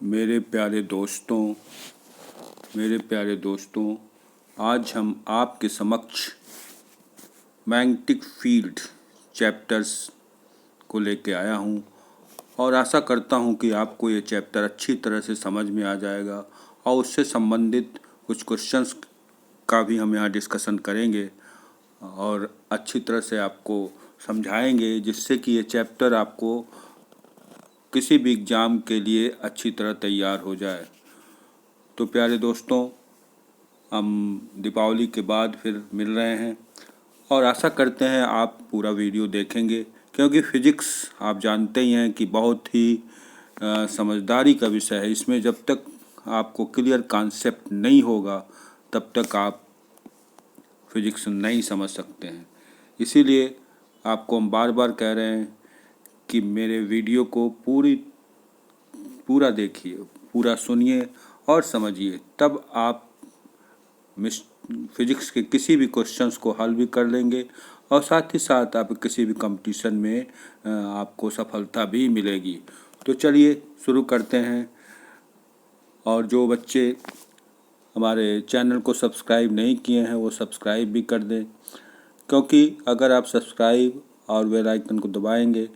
मेरे प्यारे दोस्तों, आज हम आपके समक्ष मैग्नेटिक फील्ड चैप्टर्स को लेके आया हूँ और आशा करता हूँ कि आपको ये चैप्टर अच्छी तरह से समझ में आ जाएगा और उससे संबंधित कुछ क्वेश्चंस का भी हम यहाँ डिस्कशन करेंगे और अच्छी तरह से आपको समझाएंगे, जिससे कि ये चैप्टर आपको किसी भी एग्ज़ाम के लिए अच्छी तरह तैयार हो जाए। तो प्यारे दोस्तों, हम दीपावली के बाद फिर मिल रहे हैं और आशा करते हैं आप पूरा वीडियो देखेंगे, क्योंकि फ़िज़िक्स आप जानते ही हैं कि बहुत ही समझदारी का विषय है। इसमें जब तक आपको क्लियर कॉन्सेप्ट नहीं होगा तब तक आप फिज़िक्स नहीं समझ सकते हैं। इसीलिए आपको हम बार बार कह रहे हैं कि मेरे वीडियो को पूरा देखिए, पूरा सुनिए और समझिए, तब आप फिज़िक्स के किसी भी क्वेश्चंस को हल भी कर लेंगे और साथ ही साथ आप किसी भी कंपटीशन में आपको सफलता भी मिलेगी। तो चलिए शुरू करते हैं। और जो बच्चे हमारे चैनल को सब्सक्राइब नहीं किए हैं वो सब्सक्राइब भी कर दें, क्योंकि अगर आप सब्सक्राइब और बेल आइकन को दबाएंगे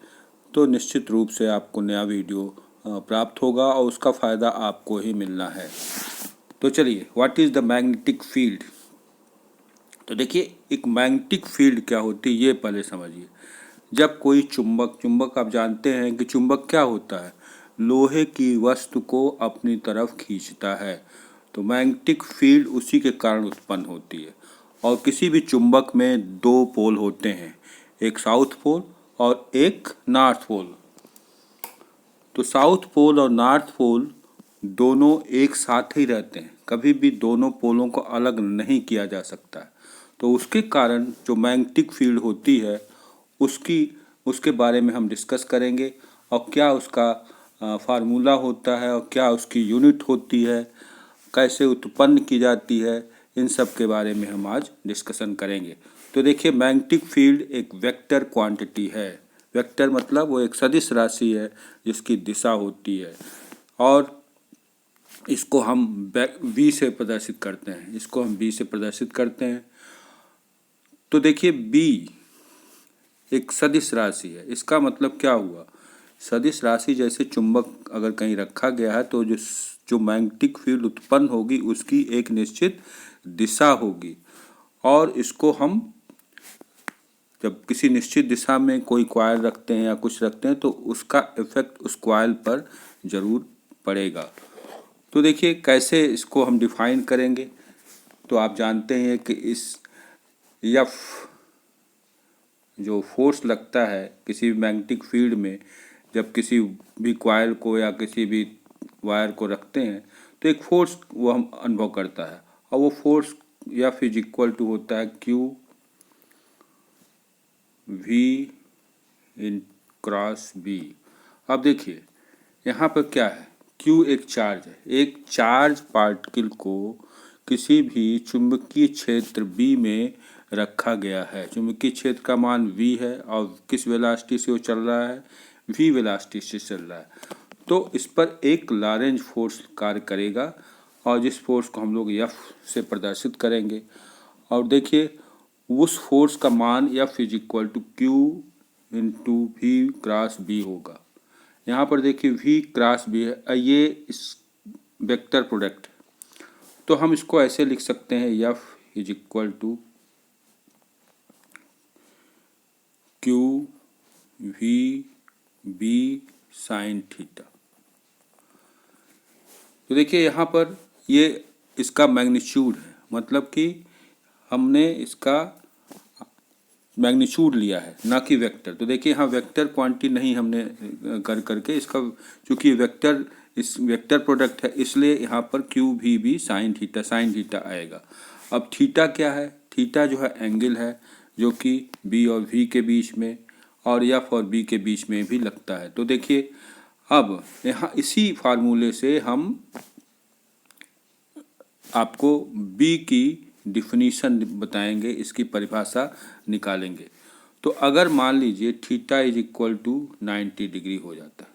तो निश्चित रूप से आपको नया वीडियो प्राप्त होगा और उसका फ़ायदा आपको ही मिलना है। तो चलिए, what is the magnetic field. तो देखिए, एक मैग्नेटिक फील्ड क्या होती है ये पहले समझिए। जब कोई चुंबक आप जानते हैं कि चुंबक क्या होता है, लोहे की वस्तु को अपनी तरफ खींचता है। तो मैग्नेटिक फील्ड उसी के कारण उत्पन्न होती है। और किसी भी चुंबक में दो पोल होते हैं, एक साउथ पोल और एक नॉर्थ पोल। तो साउथ पोल और नॉर्थ पोल दोनों एक साथ ही रहते हैं, कभी भी दोनों पोलों को अलग नहीं किया जा सकता। तो उसके कारण जो मैग्नेटिक फील्ड होती है उसके बारे में हम डिस्कस करेंगे और क्या उसका फार्मूला होता है और क्या उसकी यूनिट होती है, कैसे उत्पन्न की जाती है, इन सब के बारे में हम आज डिस्कशन करेंगे। तो देखिए, मैग्नेटिक फील्ड एक वेक्टर क्वांटिटी है। वेक्टर मतलब वो एक सदिश राशि है जिसकी दिशा होती है और इसको हम V से प्रदर्शित करते हैं। तो देखिए, B एक सदिश राशि है। इसका मतलब क्या हुआ, सदिश राशि जैसे चुंबक अगर कहीं रखा गया है तो जो मैग्नेटिक फील्ड उत्पन्न होगी उसकी एक निश्चित दिशा होगी और इसको हम जब किसी निश्चित दिशा में कोई कॉइल रखते हैं या कुछ रखते हैं तो उसका इफेक्ट उस कॉइल पर ज़रूर पड़ेगा। तो देखिए कैसे इसको हम डिफाइन करेंगे। तो आप जानते हैं कि इस F जो फोर्स लगता है किसी भी मैग्नेटिक फील्ड में, जब किसी भी कॉइल को या किसी भी वायर को रखते हैं तो एक फोर्स वो हम अनुभव करता है और वो force F is equal to होता है Q V in cross B। अब देखिए यहाँ पर क्या है, Q एक चार्ज है। एक चार्ज पार्टिकल को किसी भी चुंबकीय क्षेत्र B में रखा गया है। चुंबकीय क्षेत्र का मान V है और किस वेलोसिटी से वो चल रहा है, V वेलोसिटी से चल रहा है। तो इस पर एक लॉरेंज फोर्स कार्य करेगा और जिस फोर्स को हम लोग F से प्रदर्शित करेंगे। और देखिए उस फोर्स का मान F is equal to Q into V cross B होगा। यहाँ पर देखिए V क्रॉस B है, ये इस वेक्टर प्रोडक्ट, तो हम इसको ऐसे लिख सकते हैं F is equal to Q V B sine theta. तो देखिए यहाँ पर ये इसका मैग्नीट्यूड है, मतलब कि हमने इसका मैग्नीट्यूड लिया है ना कि वेक्टर। तो देखिए यहाँ वेक्टर क्वांटिटी नहीं हमने करके इसका, चूँकि वेक्टर इस वेक्टर प्रोडक्ट है इसलिए यहाँ पर Q V B sine theta आएगा। अब थीटा क्या है, थीटा जो है एंगल है जो कि बी और वी के बीच में और एफ और बी के बीच में भी लगता है। तो देखिए अब यहाँ इसी फार्मूले से हम आपको बी की डिफिनीशन बताएंगे, इसकी परिभाषा निकालेंगे। तो अगर मान लीजिए theta is equal to 90 degree हो जाता है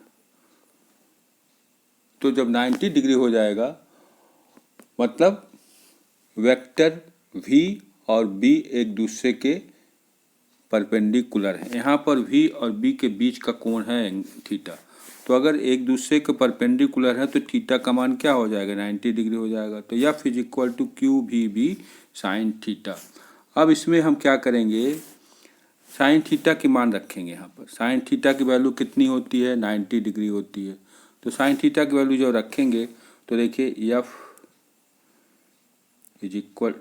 तो जब 90 डिग्री हो जाएगा मतलब वेक्टर v और b एक दूसरे के परपेंडिकुलर है। यहाँ पर v और b के बीच का कोण है थीटा। तो अगर एक दूसरे के परपेंडिकुलर है तो थीटा का मान क्या हो जाएगा, 90 डिग्री हो जाएगा। तो F is equal to Q V B sine theta. अब इसमें हम क्या करेंगे, साइन थीटा की मान रखेंगे। यहाँ पर साइन थीटा की वैल्यू कितनी होती है, 90 डिग्री होती है। तो साइन थीटा की वैल्यू जब रखेंगे तो देखिए F इज इक्वल,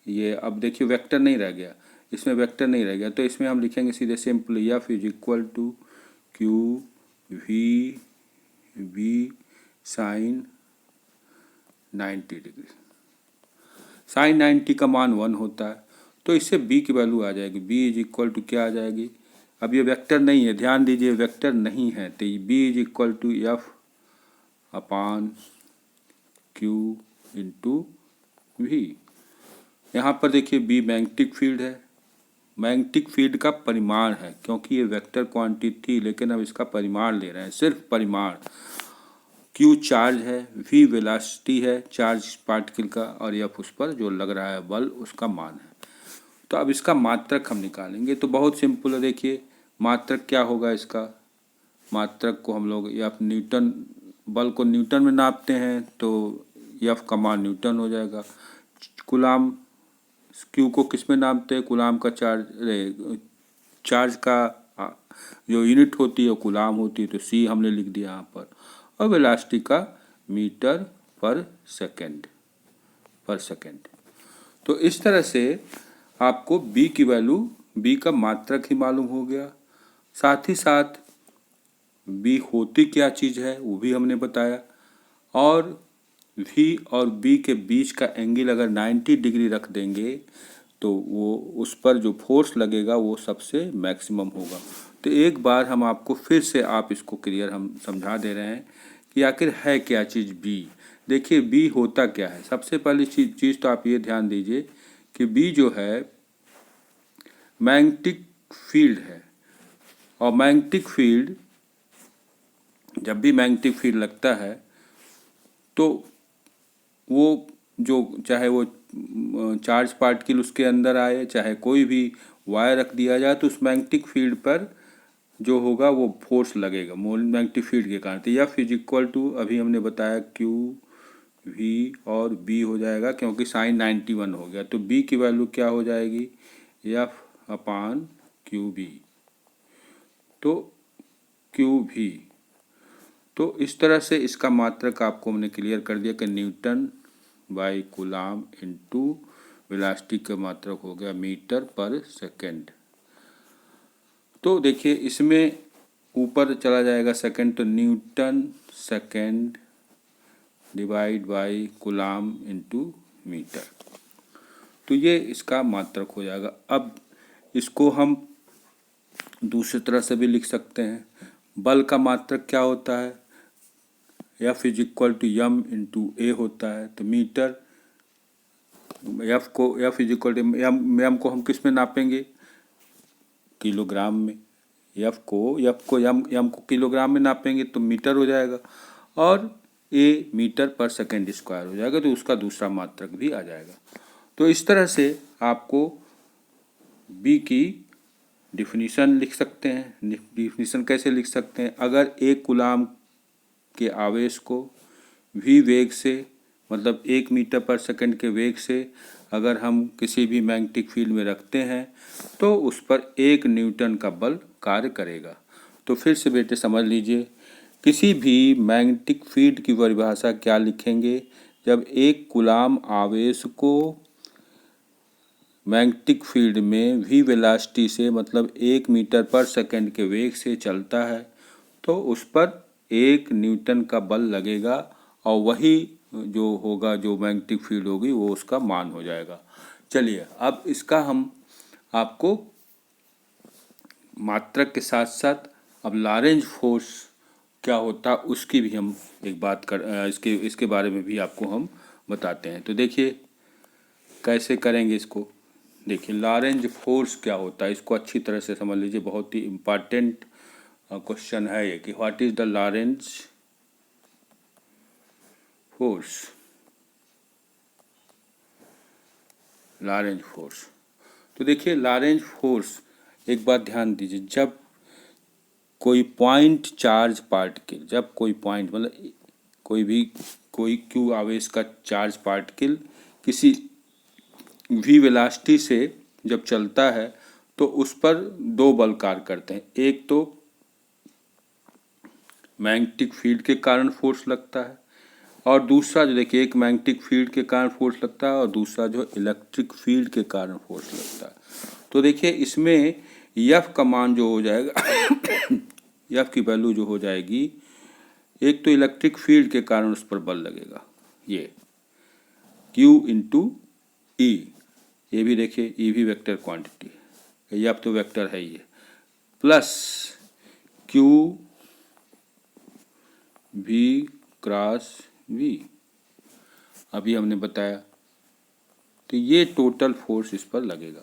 ये अब देखिए वेक्टर नहीं रह गया, इसमें वेक्टर नहीं रह गया, तो इसमें हम लिखेंगे सीधे simple F is equal to Q V B sine 90 degree. Sine 90 का मान 1 होता है, तो इससे b की वैल्यू आ जाएगी। b इज इक्वल टू क्या आ जाएगी, अब ये वेक्टर नहीं है, ध्यान दीजिए वेक्टर नहीं है, तो b is equal to F upon Q into V. यहाँ पर देखिए b मैग्नेटिक फील्ड है, मैग्नेटिक फील्ड का परिमाण है, क्योंकि ये वेक्टर क्वांटिटी थी लेकिन अब इसका परिमाण ले रहे हैं, सिर्फ परिमाण। q चार्ज है, v वेलोसिटी है चार्ज पार्टिकल का, और f उस पर जो लग रहा है बल उसका मान है। तो अब इसका मात्रक हम निकालेंगे, तो बहुत सिंपल है। देखिए मात्रक क्या होगा इसका, मात्रक को हम लोग f न्यूटन, बल को न्यूटन में नापते हैं तो f का मान न्यूटन हो जाएगा। कूलाम, q को किस में नापते हैं, कूलाम का चार्ज का जो यूनिट होती है कूलाम होती है, तो c हमने लिख दिया यहाँ पर, और वेलोसिटी का मीटर पर सेकेंड। तो इस तरह से आपको b की वैल्यू, b का मात्रक ही मालूम हो गया, साथ ही साथ b होती क्या चीज़ है वो भी हमने बताया, और v और b के बीच का एंगल अगर 90 डिग्री रख देंगे तो वो उस पर जो फोर्स लगेगा वो सबसे मैक्सिमम होगा। तो एक बार हम आपको फिर से आप इसको क्लियर हम समझा दे रहे हैं कि आखिर है क्या चीज़ b। देखिए b होता क्या है, सबसे पहली चीज़ तो आप ये ध्यान दीजिए कि b जो है मैग्नेटिक फील्ड है, और मैग्नेटिक फील्ड, जब भी मैग्नेटिक फील्ड लगता है तो वो जो चाहे वो चार्ज पार्टिकल उसके अंदर आए, चाहे कोई भी वायर रख दिया जाए, तो उस मैग्नेटिक फील्ड पर जो होगा वो फोर्स लगेगा मैग्नेटिक फील्ड के कारण। तो F इज इक्वल टू, अभी हमने बताया Q V और B हो जाएगा, क्योंकि साइन 91 हो गया, तो B की वैल्यू क्या हो जाएगी, F अपान QV। तो QV, तो इस तरह से इसका मात्रक आपको हमने क्लियर कर दिया कि Newton by coulomb into velocity का मात्रक हो गया मीटर पर सेकेंड। तो देखिए इसमें ऊपर चला जाएगा सेकेंड, तो newton second divide by coulomb into metre, तो ये इसका मात्रक हो जाएगा। अब इसको हम दूसरी तरह से भी लिख सकते हैं, बल का मात्रक क्या होता है, F is equal to M into A होता है। तो meter, F is equal to M को हम किस में नापेंगे, किलोग्राम में। F को यम को किलोग्राम में नापेंगे तो मीटर हो जाएगा, और ए मीटर पर सेकेंड स्क्वायर हो जाएगा, तो उसका दूसरा मात्रक भी आ जाएगा। तो इस तरह से आपको B की डिफिनीशन लिख सकते हैं। डिफिनीशन कैसे लिख सकते हैं, अगर एक कूलाम के आवेश को v वेग से, मतलब 1 मीटर पर सेकंड के वेग से अगर हम किसी भी मैग्नेटिक फील्ड में रखते हैं तो उस पर 1 न्यूटन का बल कार्य करेगा। तो फिर से बेटे समझ लीजिए, किसी भी मैग्नेटिक फील्ड की परिभाषा क्या लिखेंगे, जब एक कूलाम आवेश को मैग्नेटिक फील्ड में v वेलोसिटी से, मतलब 1 मीटर पर सेकंड के वेग से चलता है, तो उस पर 1 न्यूटन का बल लगेगा, और वही जो होगा, जो मैग्नेटिक फील्ड होगी वो उसका मान हो जाएगा। चलिए अब इसका हम आपको मात्रक के साथ साथ अब लॉरेंज फोर्स क्या होता उसकी भी हम एक बात इसके बारे में भी आपको हम बताते हैं। तो देखिए कैसे करेंगे इसको। देखिए लॉरेंज फोर्स क्या होता है, इसको अच्छी तरह से समझ लीजिए, बहुत ही इम्पॉर्टेंट क्वेश्चन है ये कि what is the Lorentz force, Lorentz force. तो देखिए लॉरेंज फोर्स, एक बात ध्यान दीजिए, जब कोई पॉइंट चार्ज पार्टिकल, जब कोई पॉइंट मतलब कोई क्यू आवेश का चार्ज पार्टिकल किसी वी वेलोसिटी से जब चलता है तो उस पर दो बल कार्य करते हैं। एक तो मैग्नेटिक फील्ड के कारण फोर्स लगता है, और दूसरा जो देखिए, एक मैग्नेटिक फील्ड के कारण फोर्स लगता है और दूसरा जो इलेक्ट्रिक फील्ड के कारण फोर्स लगता है। तो देखिए इसमें एफ का मान जो हो जाएगा एफ की वैल्यू जो हो जाएगी, एक तो इलेक्ट्रिक फील्ड के कारण उस पर बल लगेगा, ये Q इंटू ई, ये भी देखिए ई भी वेक्टर क्वांटिटी है, ये अब तो वेक्टर है ही है, plus Q V cross V, अभी हमने बताया। तो ये टोटल फोर्स इस पर लगेगा।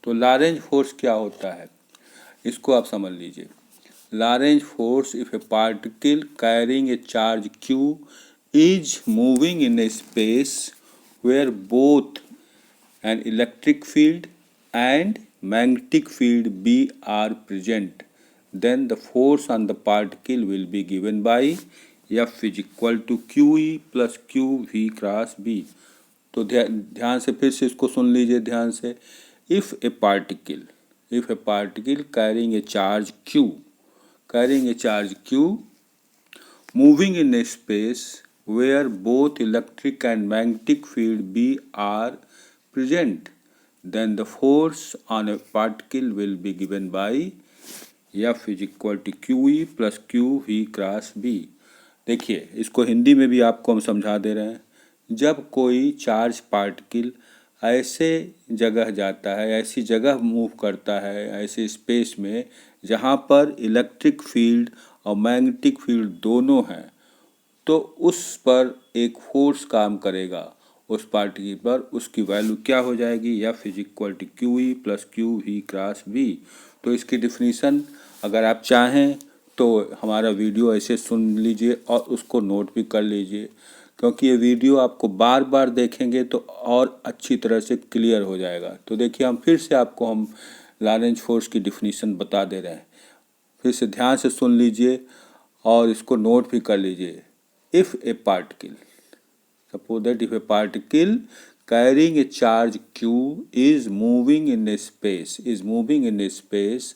तो लॉरेंज फोर्स क्या होता है, इसको आप समझ लीजिए। Lorentz force if a particle carrying a charge Q is moving in a space where both an electric field and magnetic field B are present, then the force on the particle will be given by F is equal to QE plus QV cross B। तो ध्यान से फिर से इसको सुन लीजिए ध्यान से। If a particle carrying a charge Q moving in a space where both electric and magnetic field B are present, then the force on a particle will be given by F is equal to QE plus QV cross B। देखिए इसको हिंदी में भी आपको हम समझा दे रहे हैं। जब कोई चार्ज पार्टिकल ऐसे जगह जाता है, ऐसी जगह मूव करता है, ऐसे स्पेस में जहाँ पर इलेक्ट्रिक फील्ड और मैग्नेटिक फील्ड दोनों हैं, तो उस पर एक फोर्स काम करेगा उस पार्टिकल पर, उसकी वैल्यू क्या हो जाएगी, F is equal to Q E plus Q V cross B. तो इसकी डिफिनीसन अगर आप चाहें तो हमारा वीडियो ऐसे सुन लीजिए और उसको नोट भी कर लीजिए, क्योंकि ये वीडियो आपको बार बार देखेंगे तो और अच्छी तरह से क्लियर हो जाएगा। तो देखिए हम फिर से आपको हम लॉरेंज फोर्स की डिफिनीसन बता दे रहे हैं, फिर से ध्यान से सुन लीजिए और इसको नोट भी कर लीजिए। If a particle, suppose that if a particle carrying a charge Q is moving in a space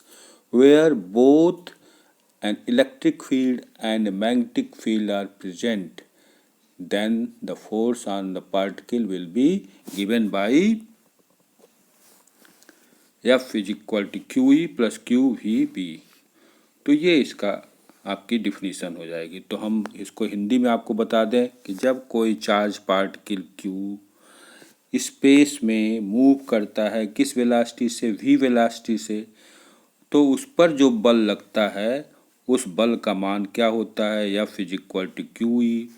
where both an electric field and a magnetic field are present, then the force on the particle will be given by F is equal to QE plus QVB। तो ये इसका आपकी definition हो जाएगी। तो हम इसको हिंदी में आपको बता दें कि जब कोई चार्ज पार्टिकल Q स्पेस में मूव करता है किस वेलोसिटी से, v वेलोसिटी से, तो उस पर जो बल लगता है उस बल का मान क्या होता है, F is equal to Q E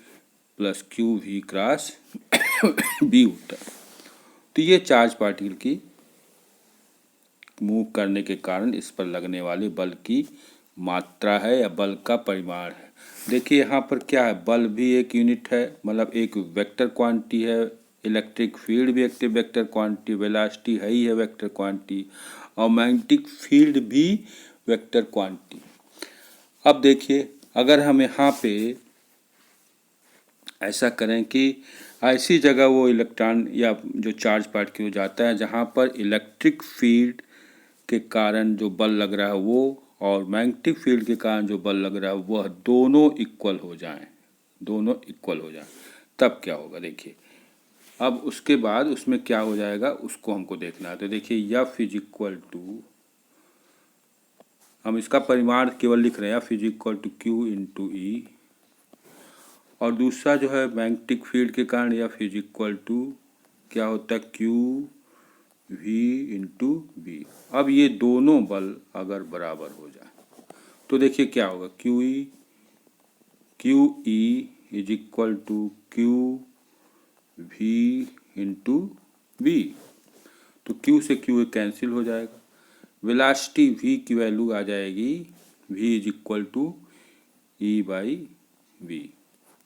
plus Q V cross B होता है। तो ये चार्ज पार्टिकल की मूव करने के कारण इस पर लगने वाले बल की मात्रा है या बल का परिमाण है। देखिए यहाँ पर क्या है, बल भी एक यूनिट है, मतलब एक वेक्टर क्वांटिटी है, इलेक्ट्रिक फील्ड भी एक वेक्टर क्वांटिटी, वेलोसिटी है ही है वेक्टर क्वांटिटी, और मैग्नेटिक फील्ड भी वेक्टर क्वांटिटी। अब देखिए अगर हम यहाँ पे ऐसा करें कि ऐसी जगह वो इलेक्ट्रॉन या जो चार्ज पार्टिकल जाता है जहाँ पर इलेक्ट्रिक फील्ड के कारण जो बल लग रहा है वो और मैग्नेटिक फील्ड के कारण जो बल लग रहा है वह दोनों इक्वल हो जाएं, तब क्या होगा देखिए। अब उसके बाद उसमें क्या हो जाएगा उसको हमको देखना है। तो देखिए एफ इज इक्वल टू, हम इसका परिमाण केवल लिख रहे हैं, F is equal to Q into E, और दूसरा जो है मैग्नेटिक फील्ड के कारण एफ इज इक्वल टू क्या होता है, क्यू वी इंटू बी। अब ये दोनों बल अगर बराबर हो जाए तो देखिए क्या होगा, Q E is equal to Q V into B. तो क्यू से क्यू कैंसिल हो जाएगा, वेलोसिटी v की वैल्यू आ जाएगी v is equal to E by B.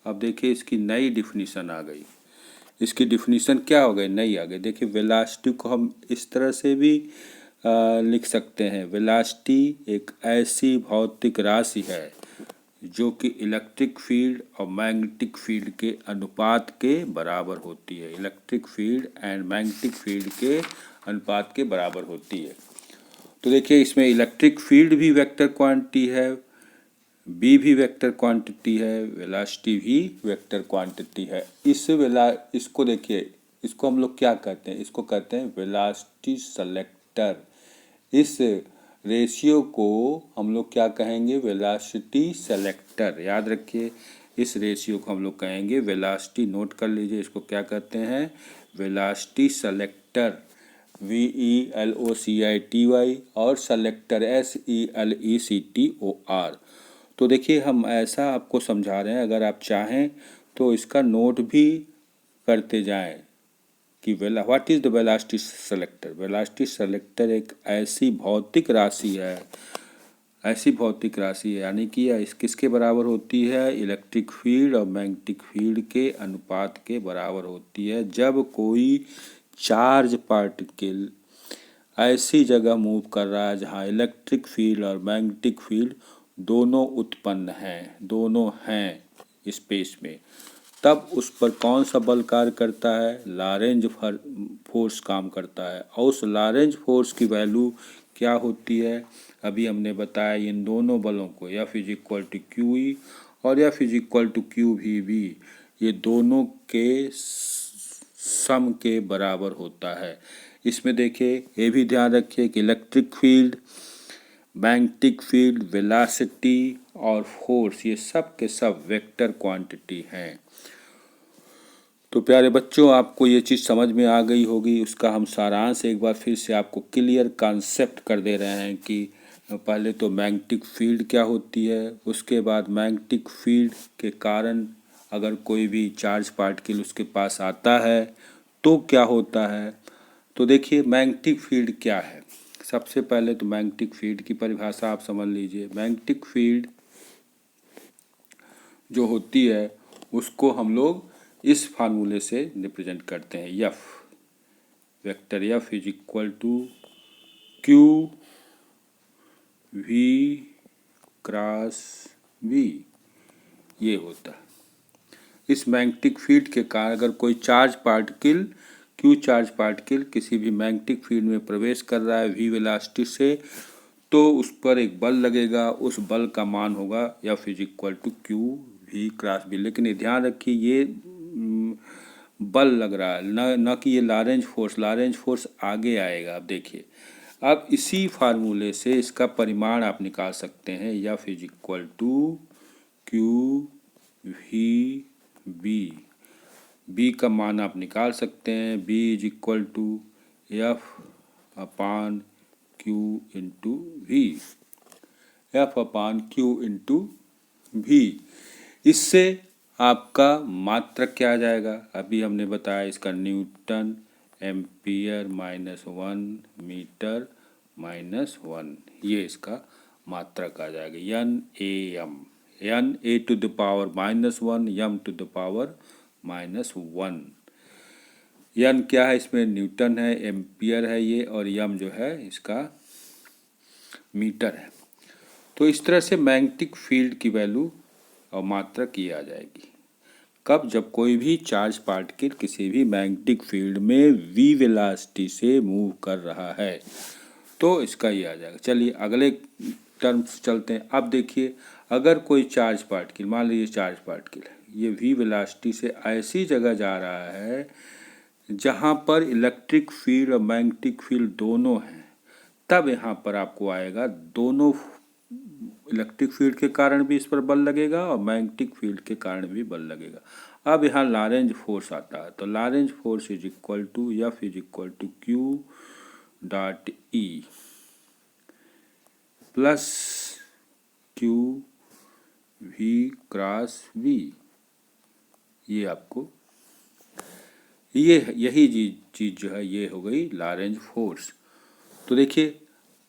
अब देखिए इसकी नई डिफिनीशन आ गई। इसकी डिफिनीशन क्या हो गई, नई आ गई। देखिए वेलोसिटी को हम इस तरह से भी लिख सकते हैं। वेलोसिटी एक ऐसी भौतिक राशि है जो कि इलेक्ट्रिक फील्ड और मैग्नेटिक फील्ड के अनुपात के बराबर होती है। Electric field and magnetic field के अनुपात के बराबर होती है। तो देखिए इसमें इलेक्ट्रिक फील्ड भी वेक्टर क्वांटिटी है, बी भी वेक्टर क्वांटिटी है, वेलोसिटी भी वेक्टर क्वांटिटी है। इसको देखिए, इसको हम लोग क्या कहते हैं, इसको कहते हैं वेलोसिटी सेलेक्टर। इस रेशियो को हम लोग क्या कहेंगे, वेलोसिटी सेलेक्टर। याद रखिए इस रेशियो को हम लोग कहेंगे वेलोसिटी, नोट कर लीजिए इसको क्या कहते हैं, वेलोसिटी सेलेक्टर। VELOCITY और सेलेक्टर SELECTOR। तो देखिए हम ऐसा आपको समझा रहे हैं, अगर आप चाहें तो इसका नोट भी करते जाएं कि what is the velocity selector. Velocity selector एक ऐसी भौतिक राशि है, ऐसी भौतिक राशि है यानी कि यह किसके बराबर होती है, इलेक्ट्रिक फील्ड और मैग्नेटिक फील्ड के अनुपात के बराबर होती है। जब कोई चार्ज पार्टिकल ऐसी जगह मूव कर रहा है जहाँ इलेक्ट्रिक फील्ड और मैग्नेटिक फील्ड दोनों उत्पन्न हैं, दोनों हैं स्पेस में, तब उस पर कौन सा बल कार्य करता है, लॉरेंज फोर्स काम करता है। और उस लॉरेंज फोर्स की वैल्यू क्या होती है, अभी हमने बताया इन दोनों बलों को, F is equal to QE और F is equal to QVB, ये दोनों के सम के बराबर होता है। इसमें देखिए ये भी ध्यान रखिए कि electric field, magnetic field, velocity और फोर्स ये सब के सब वेक्टर क्वांटिटी हैं। तो प्यारे बच्चों आपको ये चीज़ समझ में आ गई होगी। उसका हम सारांश एक बार फिर से आपको क्लियर कॉन्सेप्ट कर दे रहे हैं कि पहले तो मैग्नेटिक फील्ड क्या होती है, उसके बाद मैग्नेटिक फील्ड के कारण अगर कोई भी चार्ज पार्टिकल उसके पास आता है तो क्या होता है। तो देखिए मैग्नेटिक फील्ड क्या है, सबसे पहले तो मैग्नेटिक फील्ड की परिभाषा आप समझ लीजिए। मैग्नेटिक फील्ड जो होती है उसको हम लोग इस फार्मूले से रिप्रेजेंट करते हैं, F vector F is equal to QV cross V, ये होता है। इस मैग्नेटिक फील्ड के कारण अगर कोई charge particle, Q charge particle किसी भी मैग्नेटिक फील्ड में प्रवेश कर रहा है V वेलोसिटी से, तो उस पर एक बल लगेगा, उस बल का मान होगा F is equal to QV cross V। लेकिन ये ध्यान रखिए ये बल लग रहा है, न कि ये लॉरेंज फोर्स। लॉरेंज फोर्स आगे आएगा। अब देखिए अब इसी फार्मूले से इसका परिमाण आप निकाल सकते हैं, F is equal to QVB। B का मान आप निकाल सकते हैं, B is equal to F upon Q into V, F upon Q into V। इससे आपका मात्रक क्या आ जाएगा, अभी हमने बताया इसका न्यूटन एम्पियर -1 मीटर -1, ये इसका मात्रक आ जाएगा NAM, N A to the power -1 M to the power -1। N क्या है, इसमें न्यूटन है, एम्पियर है ये, और M जो है इसका मीटर है। तो इस तरह से मैग्नेटिक फील्ड की वैल्यू और मात्रा की आ जाएगी। कब, जब कोई भी चार्ज पार्टिकल किसी भी मैग्नेटिक फील्ड में V वेलोसिटी से मूव कर रहा है तो इसका ये आ जाएगा। चलिए अगले टर्म से चलते हैं। अब देखिए अगर कोई चार्ज पार्टिकल, मान लीजिए चार्ज पार्टिकल है, ये V वेलोसिटी से ऐसी जगह जा रहा है जहाँ पर इलेक्ट्रिक फील्ड और मैग्नेटिक फील्ड दोनों हैं, तब यहाँ पर आपको आएगा दोनों इलेक्ट्रिक फील्ड के कारण भी इस पर बल लगेगा और मैग्नेटिक फील्ड के कारण भी बल लगेगा। अब यहाँ लॉरेंज फोर्स आता है, तो Lorentz force is equal to F is equal to Q dot E plus QV cross V। ये आपको यही चीज़ जो है ये हो गई लॉरेंज फोर्स। तो देखिए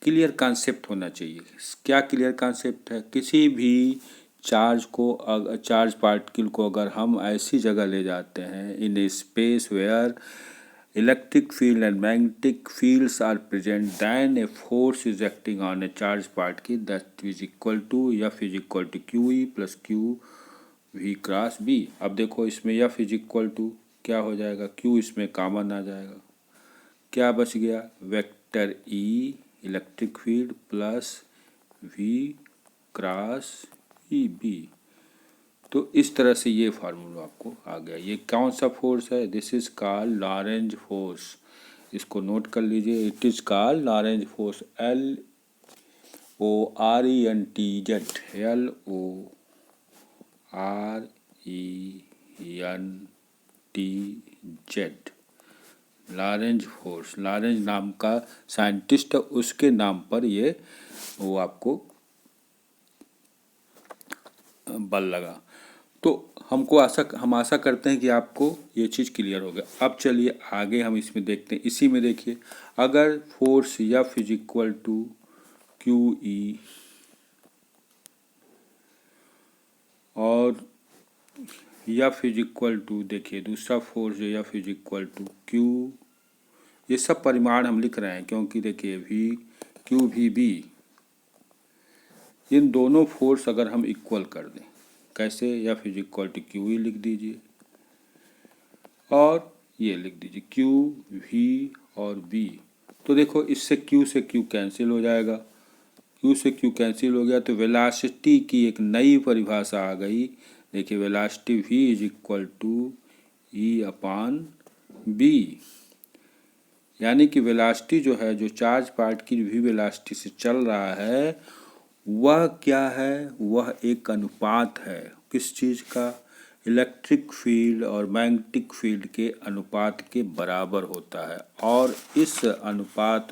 क्लियर कॉन्सेप्ट होना चाहिए। क्या क्लियर कॉन्सेप्ट है, किसी भी चार्ज पार्टिकल को अगर हम ऐसी जगह ले जाते हैं in a space where electric field and magnetic fields are present, then a force is acting on a charge particle that is equal to F is equal to Q E plus Q V cross B. अब देखो इसमें F is equal to क्या हो जाएगा, Q इसमें common आ जाएगा, क्या बच गया, vector E electric field plus V cross E B. तो इस तरह से ये फार्मूला आपको आ गया। ये कौन सा फोर्स है, this is called Lorentz force, इसको नोट कर लीजिए, it is called Lorentz force, LORENTZ, LORENTZ, Lorentz force. Lorentz नाम का साइंटिस्ट है, उसके नाम पर ये वो आपको बल लगा। तो हम आशा करते हैं कि आपको ये चीज़ क्लियर हो गया। अब चलिए आगे हम इसमें देखते हैं। इसी में देखिए, अगर force F is equal to Q E और एफ इज इक्वल टू, देखिए दूसरा फोर्स जो F is equal to Q, ये सब परिमाण हम लिख रहे हैं क्योंकि देखिए वी क्यू वी बी, इन दोनों फोर्स अगर हम इक्वल कर दें, कैसे, F is equal to Q E लिख दीजिए और ये लिख दीजिए क्यू वी और बी। तो देखो इससे क्यू से क्यू कैंसिल हो जाएगा, क्यू से क्यू कैंसिल हो गया, तो वेलोसिटी की एक नई परिभाषा आ गई। देखिए velocity V is equal to E upon B, यानी कि वेलोसिटी जो है, जो चार्ज पार्टिकल वी वेलोसिटी से चल रहा है, वह क्या है, वह एक अनुपात है, किस चीज़ का, इलेक्ट्रिक फील्ड और मैग्नेटिक फील्ड के अनुपात के बराबर होता है। और इस अनुपात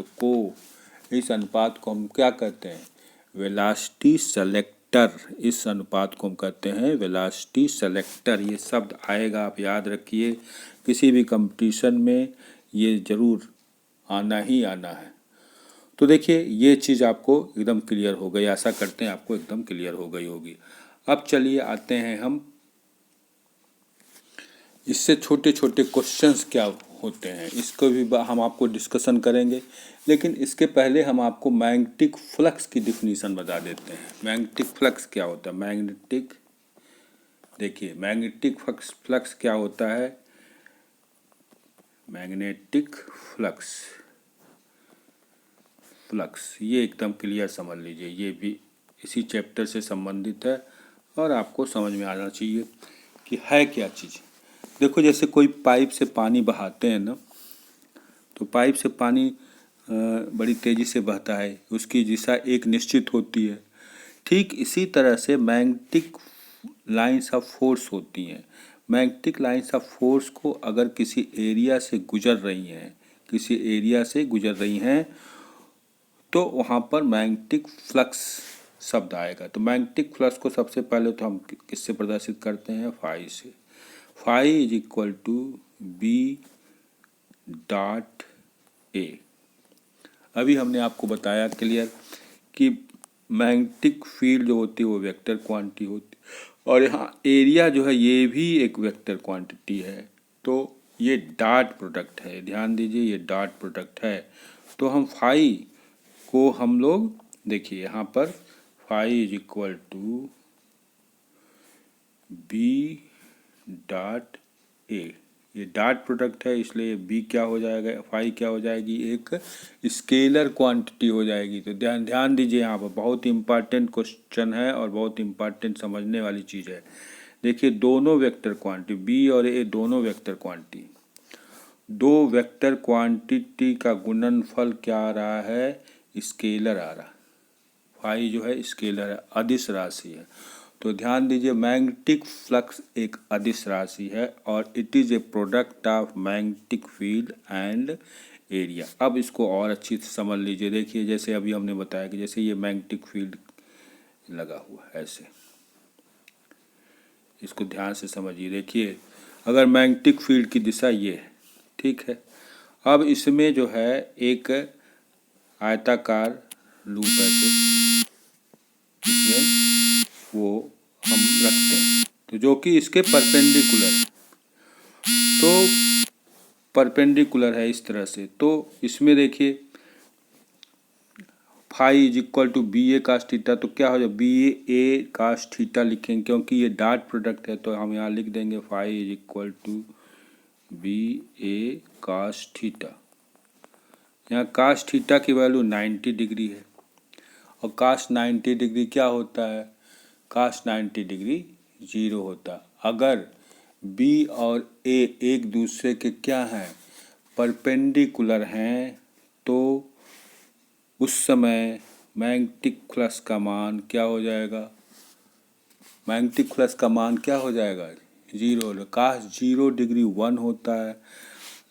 को हम क्या कहते हैं, वेलोसिटी सेलेक्टर। इस अनुपात को हम कहते हैं वेलोसिटी सेलेक्टर। ये शब्द आएगा, आप याद रखिए, किसी भी कंपटीशन में ये ज़रूर आना ही आना है। तो देखिए ये चीज़ आपको एकदम क्लियर हो गई, आशा करते हैं आपको एकदम क्लियर हो गई होगी। अब चलिए आते हैं हम, इससे छोटे छोटे क्वेश्चंस क्या होते हैं इसको भी हम आपको डिस्कशन करेंगे, लेकिन इसके पहले हम आपको मैग्नेटिक फ्लक्स की डिफिनीशन बता देते हैं। मैग्नेटिक फ्लक्स क्या होता है, देखिए मैग्नेटिक फ्लक्स क्या होता है, मैग्नेटिक फ्लक्स ये एकदम क्लियर समझ लीजिए, ये भी इसी चैप्टर से संबंधित है और आपको समझ में आना चाहिए कि है क्या चीज़। देखो जैसे कोई पाइप से पानी बहाते हैं ना, तो पाइप से पानी बड़ी तेज़ी से बहता है, उसकी दिशा एक निश्चित होती है। ठीक इसी तरह से मैग्नेटिक लाइंस ऑफ फोर्स होती हैं। मैग्नेटिक लाइंस ऑफ फोर्स को अगर किसी एरिया से गुजर रही हैं तो वहाँ पर मैग्नेटिक फ्लक्स शब्द आएगा। तो मैग्नेटिक फ्लक्स को सबसे पहले तो हम किससे प्रदर्शित करते हैं, फाई से। Phi is equal to B dot A. अभी हमने आपको बताया क्लियर कि मैग्नेटिक फील्ड जो होती है वो वेक्टर क्वांटिटी होती है और यहाँ एरिया जो है ये भी एक वेक्टर क्वांटिटी है। तो ये डॉट प्रोडक्ट है, ध्यान दीजिए ये डॉट प्रोडक्ट है। तो हम फाई को हम लोग देखिए यहाँ पर phi is equal to B dot A, ये डॉट प्रोडक्ट है इसलिए बी क्या हो जाएगा, फाई क्या हो जाएगी, एक स्केलर क्वांटिटी हो जाएगी। तो ध्यान दीजिए यहाँ पर बहुत इंपॉर्टेंट क्वेश्चन है और बहुत इंपॉर्टेंट समझने वाली चीज़ है। देखिए दोनों वेक्टर क्वांटिटी बी और ए दोनों वेक्टर क्वांटिटी, दो वेक्टर क्वांटिटी का गुणनफल क्या आ रहा है, स्केलर आ रहा है। फाई जो है स्केलर है, अदिश राशि है। तो ध्यान दीजिए मैग्नेटिक फ्लक्स एक अदिश राशि है और it is a product of magnetic field and area. अब इसको और अच्छी से समझ लीजिए। देखिए जैसे अभी हमने बताया कि जैसे ये मैग्नेटिक फील्ड लगा हुआ है ऐसे, इसको ध्यान से समझिए। देखिए अगर मैग्नेटिक फील्ड की दिशा ये है, ठीक है, अब इसमें जो है एक आयताकार लूप है, इसमें वो रखते हैं, तो जो कि इसके परपेंडिकुलर है। तो परपेंडिकुलर है इस तरह से, तो इसमें देखिए phi is equal to B A cos theta, तो क्या हो जाए बी ए कास थीटा लिखेंगे, क्योंकि ये डॉट प्रोडक्ट है तो हम यहाँ लिख देंगे phi is equal to B A cos theta. यहाँ कास थीटा की वैल्यू 90 डिग्री है, और कास 90 डिग्री क्या होता है, कास 90 डिग्री 0 होता है। अगर बी और ए एक दूसरे के क्या हैं, परपेंडिकुलर हैं, तो उस समय मैग्नेटिक फ्लक्स का मान क्या हो जाएगा, मैग्नेटिक फ्लक्स का मान क्या हो जाएगा, 0। काश 0 डिग्री 1 होता है,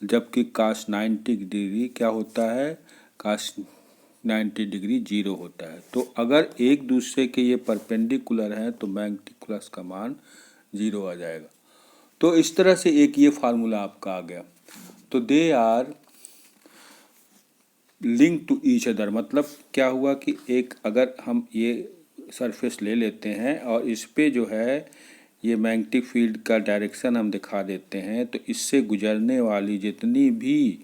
जबकि काश 90 डिग्री क्या होता है, काश 90 डिग्री 0 होता है। तो अगर एक दूसरे के ये परपेंडिकुलर हैं तो मैग्नेटिक फ्लक्स का मान 0 आ जाएगा। तो इस तरह से एक ये फार्मूला आपका आ गया। तो they are link to each other, मतलब क्या हुआ कि एक अगर हम ये सरफेस ले लेते हैं और इस पे जो है ये मैग्नेटिक फील्ड का डायरेक्शन हम दिखा देते हैं, तो इससे गुजरने वाली जितनी भी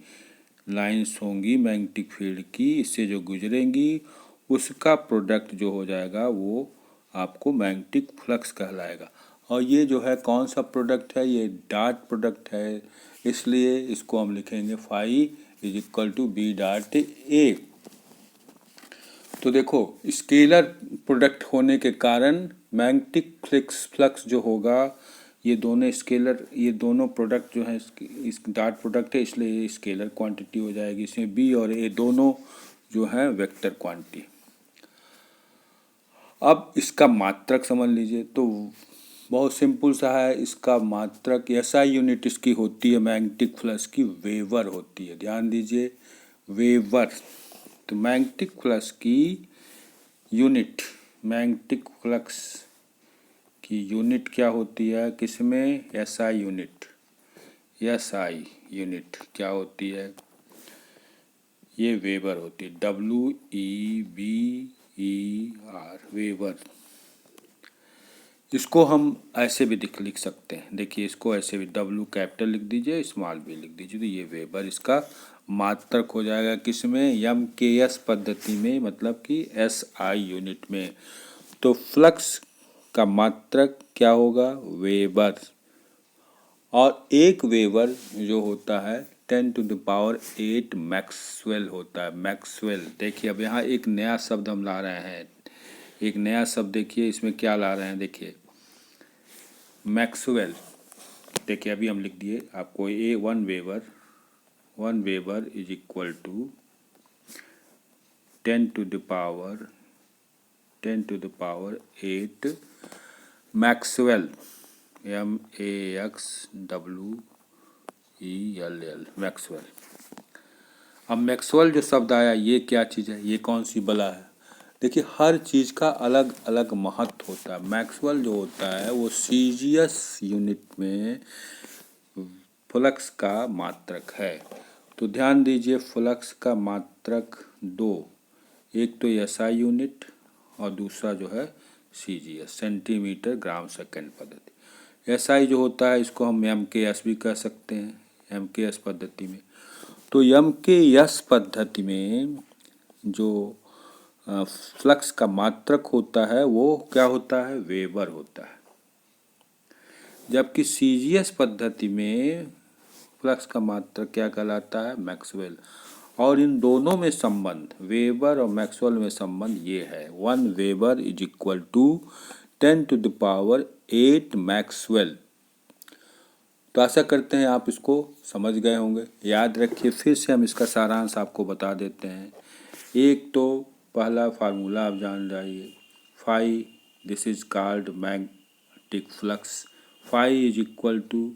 लाइंस होंगी मैग्नेटिक फील्ड की, इससे जो गुजरेंगी उसका प्रोडक्ट जो हो जाएगा वो आपको मैग्नेटिक फ्लक्स कहलाएगा। और ये जो है कौन सा प्रोडक्ट है, ये डॉट प्रोडक्ट है, इसलिए इसको हम लिखेंगे phi is equal to B dot A. तो देखो स्केलर प्रोडक्ट होने के कारण मैग्नेटिक फ्लक्स जो होगा, ये दोनों स्केलर, ये दोनों प्रोडक्ट जो है इस डॉट प्रोडक्ट है, इसलिए ये स्केलर क्वांटिटी हो जाएगी। इसमें बी और ए दोनों जो है वेक्टर क्वांटिटी। अब इसका मात्रक समझ लीजिए, तो बहुत सिंपल सा है। इसका मात्रक एसआई यूनिट इसकी होती है मैग्नेटिक फ्लक्स की, वेबर होती है, ध्यान दीजिए वेबर। तो मैग्नेटिक फ्लक्स की यूनिट, मैग्नेटिक फ्लक्स की यूनिट क्या होती है किसमें, एसआई यूनिट। एसआई यूनिट क्या होती है, ये वेबर होती है, WEBER, वेबर। इसको हम ऐसे भी लिख सकते हैं, देखिए इसको ऐसे भी W कैपिटल लिख दीजिए, स्मॉल v लिख दीजिए, तो ये वेबर इसका मात्रक हो जाएगा किसमें, MKS पद्धति में, मतलब कि SI यूनिट में। तो फ्लक्स का मात्रक क्या होगा, वेबर। और एक वेबर जो होता है 10⁸ मैक्सवेल होता है, मैक्सवेल। देखिए अब यहाँ एक नया शब्द हम ला रहे हैं, एक नया शब्द देखिए इसमें क्या ला रहे हैं, देखिए मैक्सवेल। देखिए अभी हम लिख दिए आपको, one weber is equal to 10⁸ maxwell, MAXWELL, maxwell. अब मैक्सवेल जो शब्द आया ये क्या चीज़ है, ये कौन सी बला है। देखिए हर चीज़ का अलग अलग महत्व होता है। मैक्सवेल जो होता है वो सीजीएस यूनिट में फ्लक्स का मात्रक है। तो ध्यान दीजिए फ्लक्स का मात्रक दो, एक तो एसआई यूनिट और दूसरा जो है सीजीएस, सेंटीमीटर ग्राम सेकेंड पद्धति। एसआई जो होता है इसको हम MKS भी कह सकते हैं, MKS पद्धति में। तो MKS पद्धति में जो फ्लक्स का मात्रक होता है वो क्या होता है, वेबर होता है। जबकि सीजीएस पद्धति में फ्लक्स का मात्रक क्या कहलाता है, मैक्सवेल। और इन दोनों में संबंध, वेबर और मैक्सवेल में संबंध ये है, 1 weber is equal to 10⁸ maxwell. तो आशा करते हैं आप इसको समझ गए होंगे। याद रखिए, फिर से हम इसका सारांश आपको बता देते हैं। एक तो पहला फार्मूला आप जान जाइए, phi, this is called magnetic flux. Phi is equal to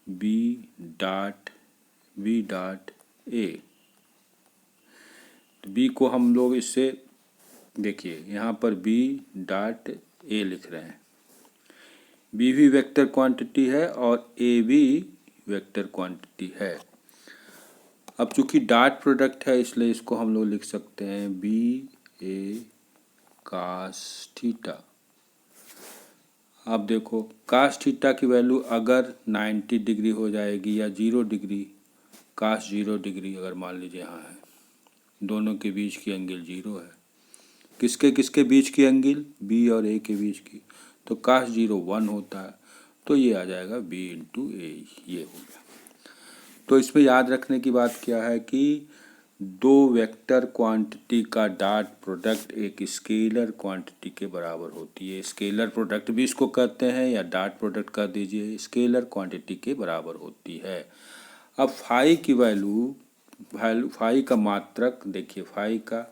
B dot A. तो बी को हम लोग इससे देखिए यहाँ पर बी डॉट ए लिख रहे हैं। बी भी वेक्टर क्वांटिटी है और ए भी वेक्टर क्वांटिटी है। अब चूंकि डॉट प्रोडक्ट है इसलिए इसको हम लोग लिख सकते हैं बी ए कास थीटा। अब देखो कास थीटा की वैल्यू अगर 90 डिग्री हो जाएगी या 0 डिग्री, कास 0 डिग्री अगर मान लीजिए यहाँ है, दोनों के बीच की एंगल 0 है। किसके किसके बीच की एंगल? बी और ए के बीच की। तो कास 0 1 होता है, तो ये आ जाएगा बी इंटू ए, ये हो गया। तो इसमें याद रखने की बात क्या है कि दो वेक्टर क्वांटिटी का डॉट प्रोडक्ट एक स्केलर क्वांटिटी के बराबर होती है। स्केलर प्रोडक्ट भी इसको कहते हैं या डॉट प्रोडक्ट कर दीजिए, स्केलर क्वांटिटी के बराबर होती है। अब फाई की वैल्यू फाई का मात्रक देखिए, फाई का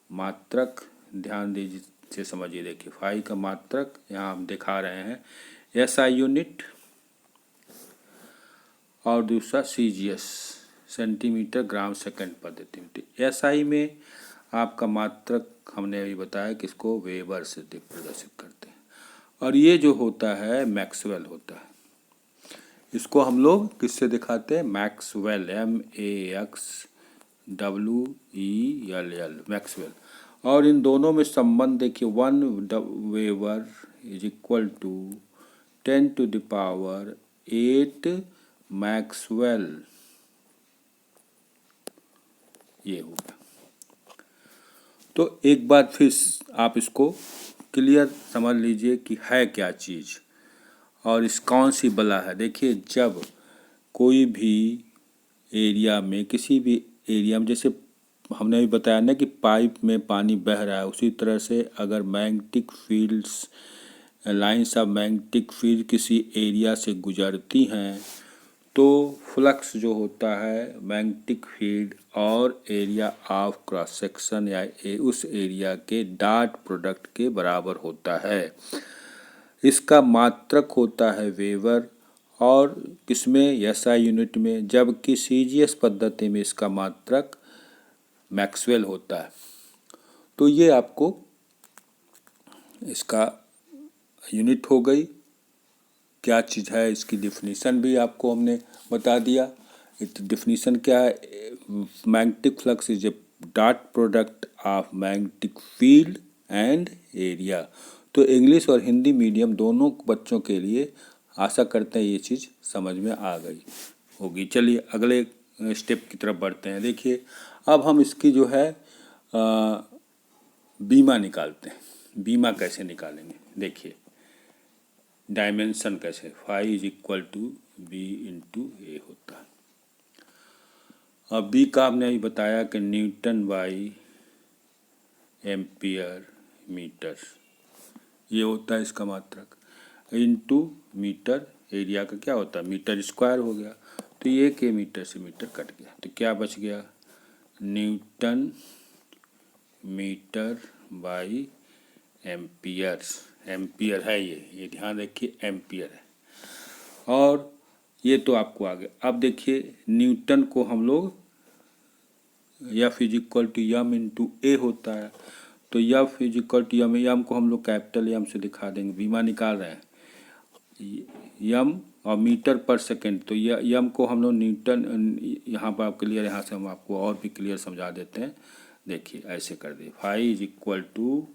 मात्रक ध्यान दीजिए से समझिए। देखिए फाई का मात्रक यहाँ हम दिखा रहे हैं एसआई यूनिट और दूसरा सीजीएस सेंटीमीटर ग्राम सेकंड पर देते हैं। एसआई में आपका मात्रक हमने अभी बताया कि इसको वेबर से प्रदर्शित करते हैं, और ये जो होता है मैक्सवेल होता है। इसको हम लोग किससे दिखाते हैं? Maxwell, MAXWELL, maxwell. और इन दोनों में संबंध देखिए, 1 weber is equal to 10⁸ maxwell, ये हो गया। तो एक बार फिर आप इसको क्लियर समझ लीजिए कि है क्या चीज़ और इस कौन सी बला है। देखिए जब कोई भी एरिया में, किसी भी एरिया में, जैसे हमने भी बताया ना कि पाइप में पानी बह रहा है, उसी तरह से अगर magnetic fields, lines of magnetic field किसी एरिया से गुजरती हैं तो फ्लक्स जो होता है मैग्नेटिक फील्ड और एरिया ऑफ क्रॉस सेक्शन या उस एरिया के डॉट प्रोडक्ट के बराबर होता है। इसका मात्रक होता है वेबर, और किसमें? एसआई यूनिट में, जबकि सीजीएस पद्धति में इसका मात्रक मैक्सवेल होता है। तो ये आपको इसका यूनिट हो गई, क्या चीज़ है इसकी डिफिनीशन भी आपको हमने बता दिया। डिफिनीशन क्या है? Magnetic flux is a dot product of magnetic field and area. तो इंग्लिश और हिंदी मीडियम दोनों बच्चों के लिए आशा करते हैं ये चीज़ समझ में आ गई होगी। चलिए अगले स्टेप की तरफ बढ़ते हैं। देखिए अब हम इसकी जो है बीमा निकालते हैं। बीमा कैसे निकालेंगे? देखिए डायमेंशन कैसे, phi is equal to B into A होता है। अब बी का हमने अभी बताया कि न्यूटन बाई एम्पियर मीटर, ये होता है इसका मात्रक, इंटू मीटर, एरिया का क्या होता है? मीटर स्क्वायर हो गया। तो ये के मीटर से मीटर कट गया, तो क्या बच गया? Newton metre by amperes. Ampere है ये ध्यान रखिए, एम्पियर है। और ये तो आपको आ गया। अब देखिए न्यूटन को हम लोग F is equal to M into A होता है, तो F is equal to M, M को हम लोग कैपिटल यम से दिखा देंगे, बीमा निकाल रहे हैं यम, और मीटर पर सेकेंड, तो यम को हम लोग न्यूटन, यहाँ पर आप क्लियर, यहाँ से हम आपको और भी क्लियर समझा देते हैं। देखिए ऐसे कर दिए, phi is equal to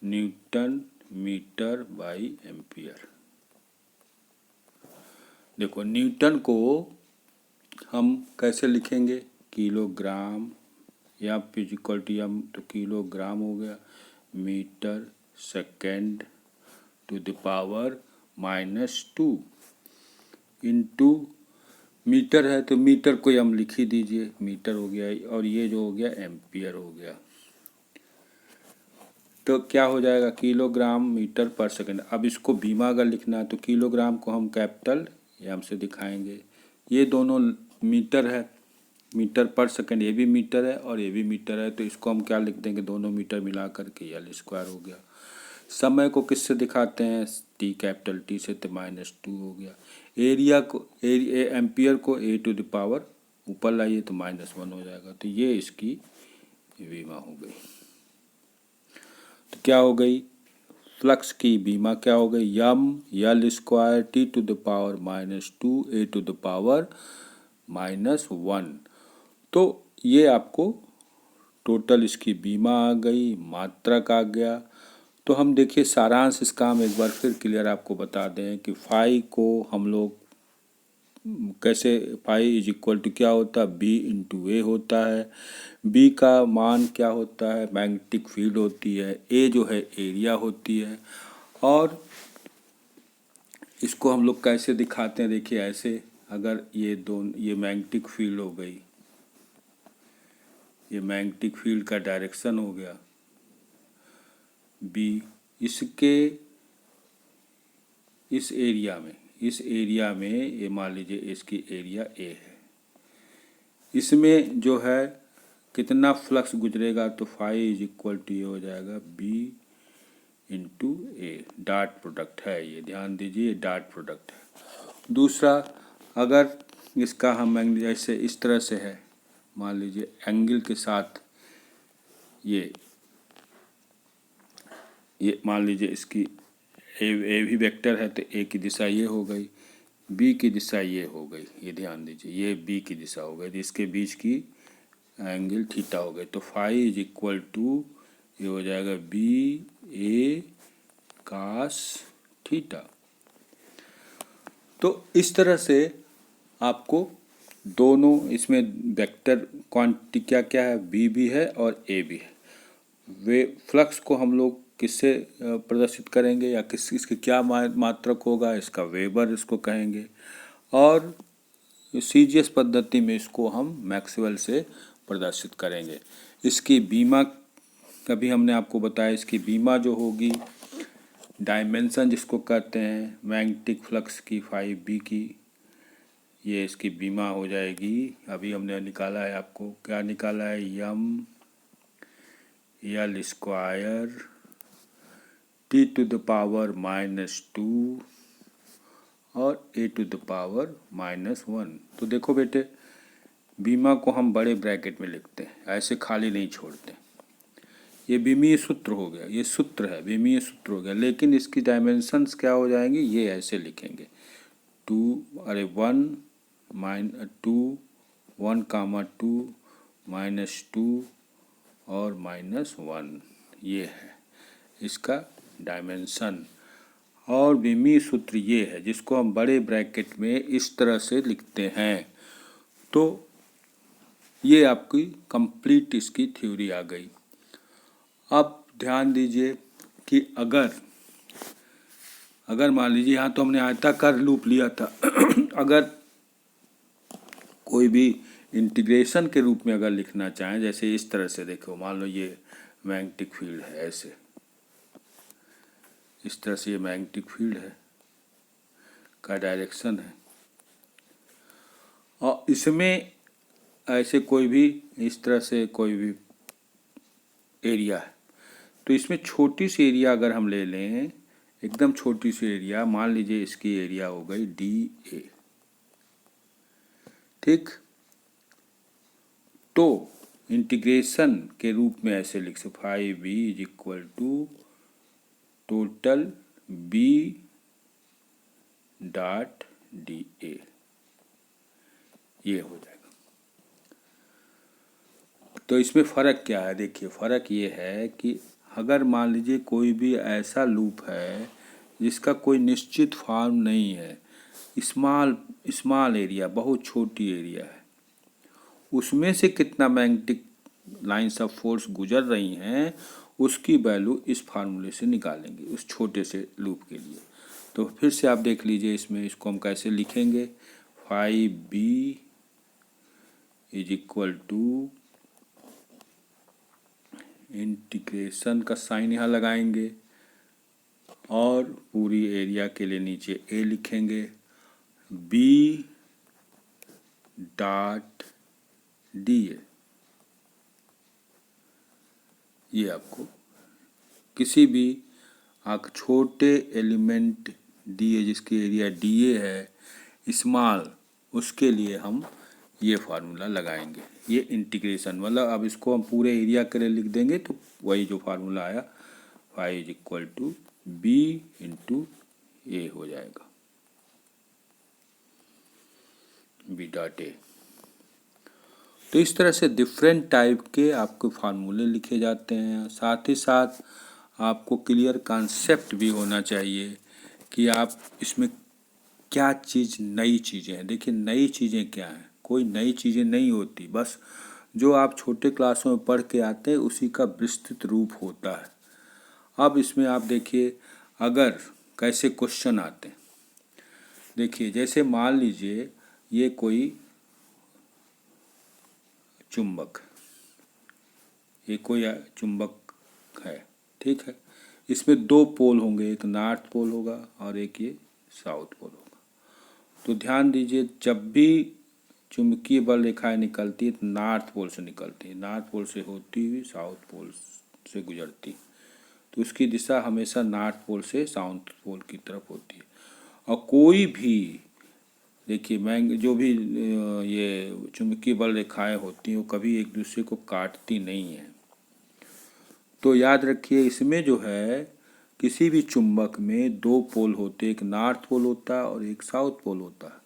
newton metre by ampere. देखो न्यूटन को हम कैसे लिखेंगे? किलोग्राम, या फिजिकल टू एम, तो किलोग्राम हो गया, metre second to the power -2 into metre है तो मीटर को हम लिख ही दीजिए, मीटर हो गया, और ये जो हो गया एम्पियर हो गया। तो क्या हो जाएगा? किलोग्राम मीटर पर सेकंड। अब इसको बीमा अगर लिखना है तो किलोग्राम को हम कैपिटल एम से दिखाएंगे। ये दोनों मीटर है, मीटर पर सेकंड, ये भी मीटर है और ये भी मीटर है, तो इसको हम क्या लिख देंगे? दोनों मीटर मिला करके एल स्क्वायर हो गया। समय को किससे दिखाते हैं? टी, कैपिटल टी से, तो -2 हो गया। एरिया को, एम्पियर को ए टू द पावर ऊपर लाइए तो -1 हो जाएगा। तो ये इसकी बीमा हो गई। तो क्या हो गई? फ्लक्स की बीमा क्या हो गई? M L square T to the power -2 A to the power -1। तो ये आपको टोटल इसकी बीमा आ गई, मात्रक आ गया। तो हम देखिए सारांश इसका हम एक बार फिर क्लियर आपको बता दें कि फाई को हम लोग कैसे, फाई इज इक्वल टू क्या होता है, बी इंटू ए होता है। बी का मान क्या होता है, मैग्नेटिक फील्ड होती है। ए जो है एरिया होती है। और इसको हम लोग कैसे दिखाते हैं, देखिए ऐसे, अगर ये मैग्नेटिक फील्ड हो गई, ये मैग्नेटिक फील्ड का डायरेक्शन हो गया बी, इसके इस एरिया में ये मान लीजिए इसकी एरिया ए है। इसमें जो है कितना फ्लक्स गुजरेगा, तो फाई इज इक्वल टू ये हो जाएगा बी इंटू ए। डॉट प्रोडक्ट है ये, ध्यान दीजिए डॉट प्रोडक्ट है। दूसरा, अगर इसका हम जैसे इस तरह से है, मान लीजिए एंगल के साथ ये मान लीजिए इसकी ए भी वेक्टर है, तो ए की दिशा ये हो गई, बी की दिशा ये हो गई, ये ध्यान दीजिए, ये बी की दिशा हो गई, तो इसके बीच की एंगल थीटा हो गई। तो फाई इज इक्वल टू ये हो जाएगा बी ए कास थीटा। तो इस तरह से आपको दोनों इसमें वेक्टर क्वांटिटी क्या क्या है, बी भी है और ए भी है। वे फ्लक्स को हम लोग किससे प्रदर्शित करेंगे, या इसके क्या मात्रक होगा, इसका वेबर इसको कहेंगे। और सीजीएस पद्धति में इसको हम मैक्सवेल से प्रदर्शित करेंगे। इसकी बीमा कभी हमने आपको बताया, इसकी बीमा जो होगी, डायमेंशन जिसको कहते हैं मैग्नेटिक फ्लक्स की, फाई बी की, ये इसकी बीमा हो जाएगी। अभी हमने निकाला है, आपको क्या निकाला है, M L square T to the power -2 और ए टू द पावर -1। तो देखो बेटे, बीमा को हम बड़े ब्रैकेट में लिखते हैं, ऐसे खाली नहीं छोड़ते। ये बीमीय सूत्र हो गया, ये सूत्र है, बीमीय सूत्र हो गया। लेकिन इसकी डायमेंशंस क्या हो जाएंगी, ये ऐसे लिखेंगे 1,-2 -2 और -1, ये है इसका डायमेंशन। और बीमीय सूत्र ये है, जिसको हम बड़े ब्रैकेट में इस तरह से लिखते हैं। तो ये आपकी कंप्लीट इसकी थ्योरी आ गई। अब ध्यान दीजिए कि अगर मान लीजिए, यहाँ तो हमने आयताकार लूप लिया था अगर कोई भी इंटीग्रेशन के रूप में अगर लिखना चाहें, जैसे इस तरह से देखो, मान लो ये मैग्नेटिक फील्ड है, ऐसे इस तरह से ये मैग्नेटिक फील्ड है का डायरेक्शन है, और इसमें ऐसे कोई भी इस तरह से कोई भी एरिया है, तो इसमें छोटी सी एरिया अगर हम ले लें, एकदम छोटी सी एरिया, मान लीजिए इसकी एरिया हो गई डी ए, ठीक। तो इंटीग्रेशन के रूप में ऐसे लिख सकते, phi B is equal to total B dot D A, ये हो जाएगा। तो इसमें फ़र्क क्या है, देखिए फ़र्क ये है कि अगर मान लीजिए कोई भी ऐसा लूप है जिसका कोई निश्चित फॉर्म नहीं है, स्मॉल एरिया, बहुत छोटी एरिया है, उसमें से कितना मैग्नेटिक लाइंस ऑफ फोर्स गुजर रही हैं, उसकी वैल्यू इस फार्मूले से निकालेंगे उस छोटे से लूप के लिए। तो फिर से आप देख लीजिए, इसमें इसको हम कैसे लिखेंगे, phi B is equal to, integration का साइन यहाँ लगाएंगे और पूरी एरिया के लिए नीचे ए लिखेंगे, बी डॉट डी ए। ये आपको किसी भी छोटे एलिमेंट डी ए, जिसकी एरिया डी ए है, स्मॉल, उसके लिए हम ये फार्मूला लगाएंगे। ये इंटीग्रेशन, मतलब अब इसको हम पूरे एरिया के लिए लिख देंगे, तो वही जो फार्मूला आया, phi is equal to B into A हो जाएगा, बी डॉट ए। तो इस तरह से डिफरेंट टाइप के आपके फार्मूले लिखे जाते हैं। साथ ही साथ आपको क्लियर कॉन्सेप्ट भी होना चाहिए कि आप इसमें क्या चीज़, नई चीज़ें हैं। देखिए नई चीज़ें क्या हैं, कोई नई चीज़ें नहीं होती, बस जो आप छोटे क्लासों में पढ़ के आते हैं उसी का विस्तृत रूप होता है। अब इसमें आप देखिए अगर कैसे क्वेश्चन आते हैं। देखिए जैसे मान लीजिए ये कोई चुंबक, ये कोई चुंबक है, ठीक है। इसमें दो पोल होंगे, एक नॉर्थ पोल होगा और एक ये साउथ पोल होगा। तो ध्यान दीजिए जब भी चुंबकीय बल रेखाएं निकलती है तो नॉर्थ पोल से निकलती है, नॉर्थ पोल से होती हुई साउथ पोल से गुजरती, तो उसकी दिशा हमेशा नॉर्थ पोल से साउथ पोल की तरफ होती है। और कोई भी देखिए मैं जो भी ये चुंबकीय बल रेखाएं होती हैं वो कभी एक दूसरे को काटती नहीं है। तो याद रखिए इसमें जो है किसी भी चुंबक में दो पोल होते हैं, एक नॉर्थ पोल होता है और एक साउथ पोल होता है,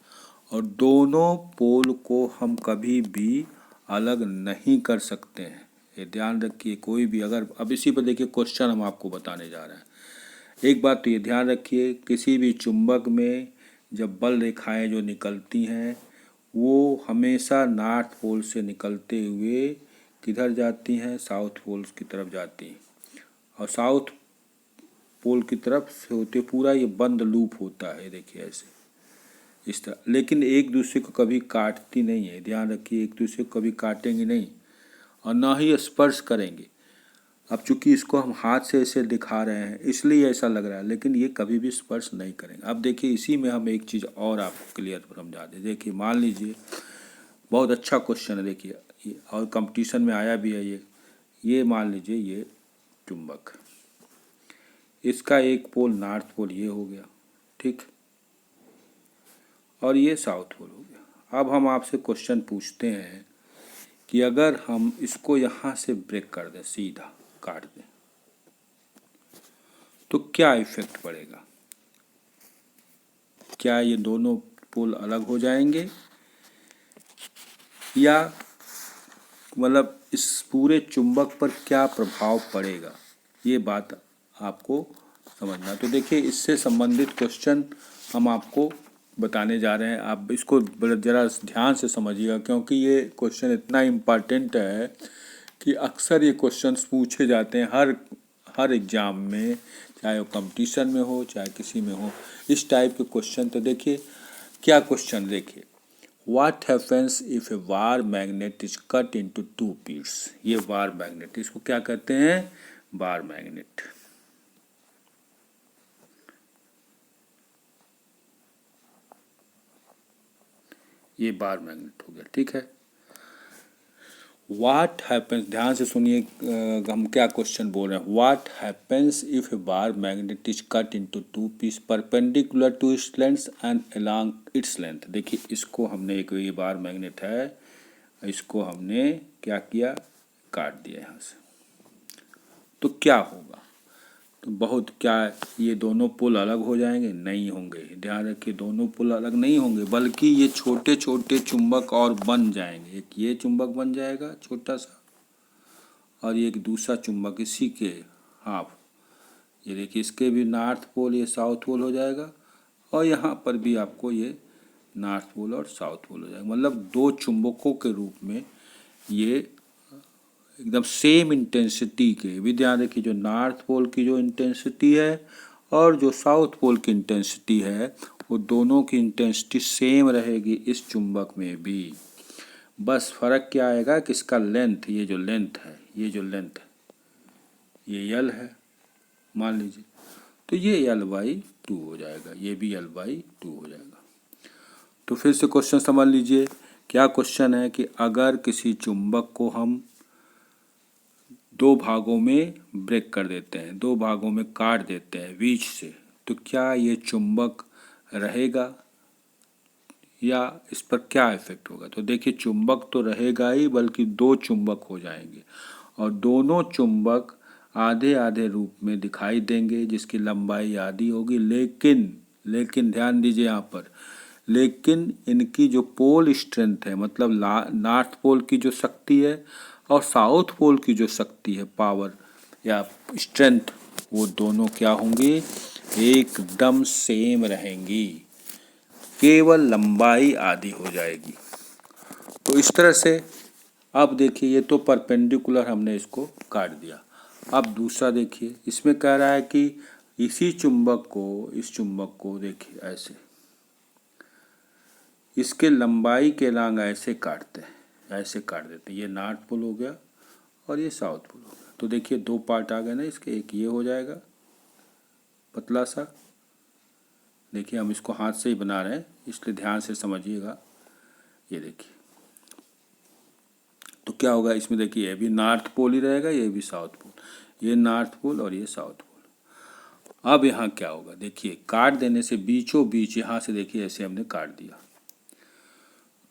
और दोनों पोल को हम कभी भी अलग नहीं कर सकते हैं। ये ध्यान रखिए, कोई भी अगर अब इसी पर देखिए क्वेश्चन हम आपको बताने जा रहे हैं। एक बात तो ये ध्यान रखिए किसी भी चुंबक में जब बल रेखाएं जो निकलती हैं वो हमेशा नॉर्थ पोल से निकलते हुए किधर जाती हैं, साउथ पोल की तरफ जाती हैं, और साउथ पोल की तरफ से होते पूरा ये बंद लूप होता है, देखिए ऐसे इस तरह। लेकिन एक दूसरे को कभी काटती नहीं है, ध्यान रखिए एक दूसरे को कभी काटेंगे नहीं और ना ही स्पर्श करेंगे। अब चूंकि इसको हम हाथ से ऐसे दिखा रहे हैं इसलिए ऐसा लग रहा है, लेकिन ये कभी भी स्पर्श नहीं करेंगे। अब देखिए इसी में हम एक चीज़ और आपको क्लियर समझा दें। देखिए मान लीजिए बहुत अच्छा क्वेश्चन है, देखिए ये और कंपटीशन में आया भी है ये मान लीजिए ये चुंबक, इसका एक पोल नॉर्थ पोल ये हो गया, ठीक, और ये साउथ पोल हो गया। अब हम आपसे क्वेश्चन पूछते हैं कि अगर हम इसको यहाँ से ब्रेक कर दें, सीधा काट दें, तो क्या इफेक्ट पड़ेगा? क्या ये दोनों पोल अलग हो जाएंगे या मतलब इस पूरे चुंबक पर क्या प्रभाव पड़ेगा, ये बात आपको समझना। तो देखिए इससे संबंधित क्वेश्चन हम आपको बताने जा रहे हैं, आप इसको ज़रा ध्यान से समझिएगा क्योंकि ये क्वेश्चन इतना इम्पॉर्टेंट है कि अक्सर ये क्वेश्चंस पूछे जाते हैं हर एग्ज़ाम में, चाहे वो कंपटीशन में हो चाहे किसी में हो, इस टाइप के क्वेश्चन। तो देखिए क्या क्वेश्चन, देखिए what happens if a bar magnet is cut into two piece. ये वार मैग्नेट, इसको क्या कहते हैं, वार मैग्नेट। ये बार मैग्नेट हो गया, ठीक है। व्हाट हैपेंस, ध्यान से सुनिए हम क्या क्वेश्चन बोल रहे हैं। What happens if a bar magnet is cut into two piece perpendicular to its length and along its length. देखिए इसको हमने, एक ये बार मैग्नेट है, इसको हमने क्या किया, काट दिया यहाँ से, तो क्या होगा? तो बहुत क्या, ये दोनों पुल अलग हो जाएंगे? नहीं होंगे, ध्यान रखिए दोनों पुल अलग नहीं होंगे, बल्कि ये छोटे छोटे चुंबक और बन जाएंगे। एक ये चुंबक बन जाएगा छोटा सा और एक दूसरा चुंबक इसी के हाफ, ये देखिए इसके भी नॉर्थ पोल ये साउथ पोल हो जाएगा और यहाँ पर भी आपको ये नॉर्थ पोल और साउथ पोल हो जाएगा। मतलब दो चुंबकों के रूप में ये एकदम सेम इंटेंसिटी के, भी ध्यान रखिए जो नॉर्थ पोल की जो इंटेंसिटी है और जो साउथ पोल की इंटेंसिटी है वो दोनों की इंटेंसिटी सेम रहेगी इस चुंबक में भी। बस फर्क क्या आएगा कि इसका लेंथ, ये जो लेंथ है, ये जो लेंथ है ये यल है मान लीजिए, तो ये l/2 हो जाएगा, ये भी l/2 हो जाएगा। तो फिर से क्वेश्चन समझ लीजिए, क्या क्वेश्चन है कि अगर किसी चुंबक को हम दो भागों में ब्रेक कर देते हैं, दो भागों में काट देते हैं बीच से, तो क्या ये चुंबक रहेगा या इस पर क्या इफेक्ट होगा? तो देखिए चुंबक तो रहेगा ही, बल्कि दो चुंबक हो जाएंगे और दोनों चुंबक आधे आधे रूप में दिखाई देंगे जिसकी लंबाई आधी होगी। लेकिन ध्यान दीजिए यहाँ पर, लेकिन इनकी जो पोल स्ट्रेंथ है, मतलब नॉर्थ पोल की जो शक्ति है और साउथ पोल की जो शक्ति है, पावर या स्ट्रेंथ, वो दोनों क्या होंगी, एकदम सेम रहेंगी, केवल लंबाई आधी हो जाएगी। तो इस तरह से अब देखिए, ये तो परपेंडिकुलर हमने इसको काट दिया। अब दूसरा देखिए, इसमें कह रहा है कि इसी चुंबक को, इस चुंबक को देखिए ऐसे, इसके लंबाई के लांग ऐसे काटते हैं, ऐसे काट देते हैं। ये नॉर्थ पोल हो गया और ये साउथ पोल हो गया। तो देखिए दो पार्ट आ गए ना इसके, एक ये हो जाएगा पतला सा, देखिए हम इसको हाथ से ही बना रहे हैं इसलिए ध्यान से समझिएगा। ये देखिए, तो क्या होगा इसमें, देखिए ये भी नॉर्थ पोल ही रहेगा, ये भी साउथ पोल, ये नॉर्थ पोल और ये साउथ पोल। अब यहाँ क्या होगा, देखिए काट देने से बीचों बीच, यहाँ से देखिए ऐसे हमने काट दिया,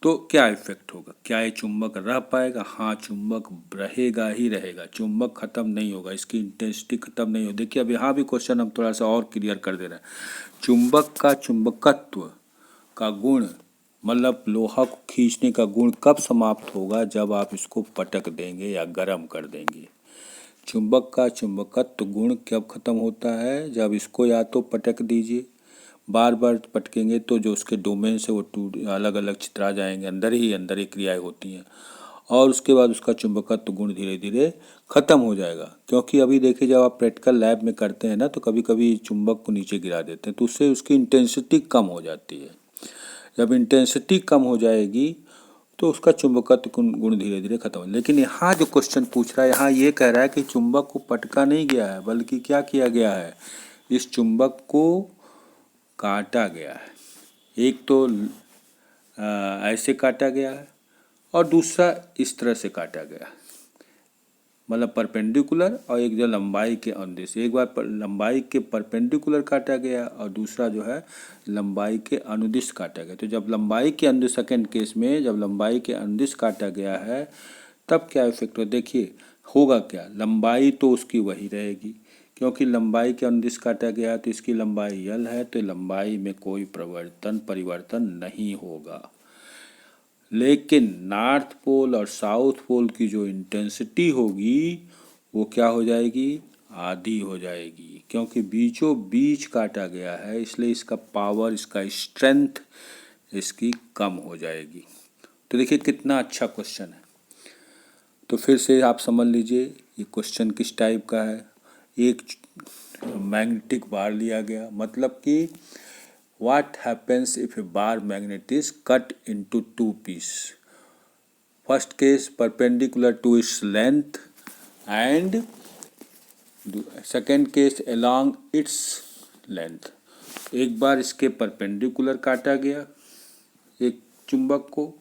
तो क्या इफेक्ट होगा, क्या ये चुंबक रह पाएगा? हाँ, चुंबक रहेगा ही रहेगा, चुंबक खत्म नहीं होगा, इसकी इंटेंसिटी खत्म नहीं होगी। देखिए अब यहाँ भी क्वेश्चन हम थोड़ा सा और क्लियर कर दे रहे हैं। चुंबक का चुंबकत्व का गुण, मतलब लोहा को खींचने का गुण कब समाप्त होगा, जब आप इसको पटक देंगे या गर्म कर देंगे। चुंबक का चुंबकत्व गुण कब खत्म होता है, जब इसको या तो पटक दीजिए, बार बार पटकेंगे तो जो उसके डोमेन से वो टूट अलग अलग छितरा जाएंगे, अंदर ही क्रियाएं होती हैं, और उसके बाद उसका चुंबकत्व गुण धीरे धीरे खत्म हो जाएगा। क्योंकि अभी देखिए जब आप प्रैक्टिकल लैब में करते हैं ना, तो कभी कभी चुंबक को नीचे गिरा देते हैं, तो उससे उसकी इंटेंसिटी कम हो जाती है। जब इंटेंसिटी कम हो जाएगी तो उसका चुंबकत्व गुण धीरे धीरे खत्म हो। लेकिन यहाँ जो क्वेश्चन पूछ रहा है, यहाँ ये कह रहा है कि चुंबक को पटका नहीं गया है, बल्कि क्या किया गया है, इस चुंबक को काटा गया है। एक तो ऐसे काटा गया है और दूसरा इस तरह से काटा गया, मतलब परपेंडिकुलर, और एक जो लंबाई के अनुदिश, एक बार लंबाई के परपेंडिकुलर काटा गया और दूसरा जो है लंबाई के अनुदिश काटा गया। तो जब लंबाई के अनुदिश, सेकेंड केस में जब लंबाई के अनुदिश काटा गया है, तब क्या इफेक्ट हो, देखिए होगा क्या, लंबाई तो उसकी वही रहेगी, क्योंकि लंबाई के अनुदिश काटा गया तो इसकी लंबाई L है, तो लंबाई में कोई परिवर्तन नहीं होगा। लेकिन नॉर्थ पोल और साउथ पोल की जो इंटेंसिटी होगी वो क्या हो जाएगी, आधी हो जाएगी, क्योंकि बीचों बीच काटा गया है, इसलिए इसका पावर, इसका स्ट्रेंथ इसकी कम हो जाएगी। तो देखिए कितना अच्छा क्वेश्चन है। तो फिर से आप समझ लीजिए ये क्वेश्चन किस टाइप का है। एक मैग्नेटिक बार लिया गया, मतलब कि what happens if a bar magnet is cut into two pieces? First case perpendicular to its length and second case along its length. एक बार इसके परपेंडिकुलर काटा गया एक चुंबक को,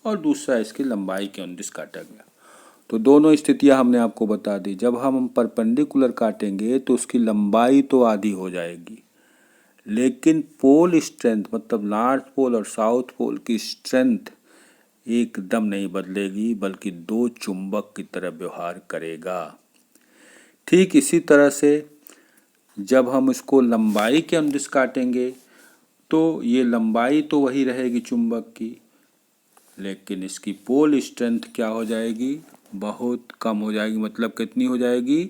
और दूसरा इसकी लंबाई के अनुदिश काटा गया। तो दोनों स्थितियां हमने आपको बता दी। जब हम परपेंडिकुलर काटेंगे तो उसकी लंबाई तो आधी हो जाएगी, लेकिन पोल स्ट्रेंथ, मतलब नॉर्थ पोल और साउथ पोल की स्ट्रेंथ एकदम नहीं बदलेगी, बल्कि दो चुंबक की तरह व्यवहार करेगा। ठीक इसी तरह से जब हम इसको लंबाई के अनुदिश काटेंगे तो ये लंबाई तो वही रहेगी चुंबक की, लेकिन इसकी पोल स्ट्रेंथ क्या हो जाएगी, बहुत कम हो जाएगी। मतलब कितनी हो जाएगी,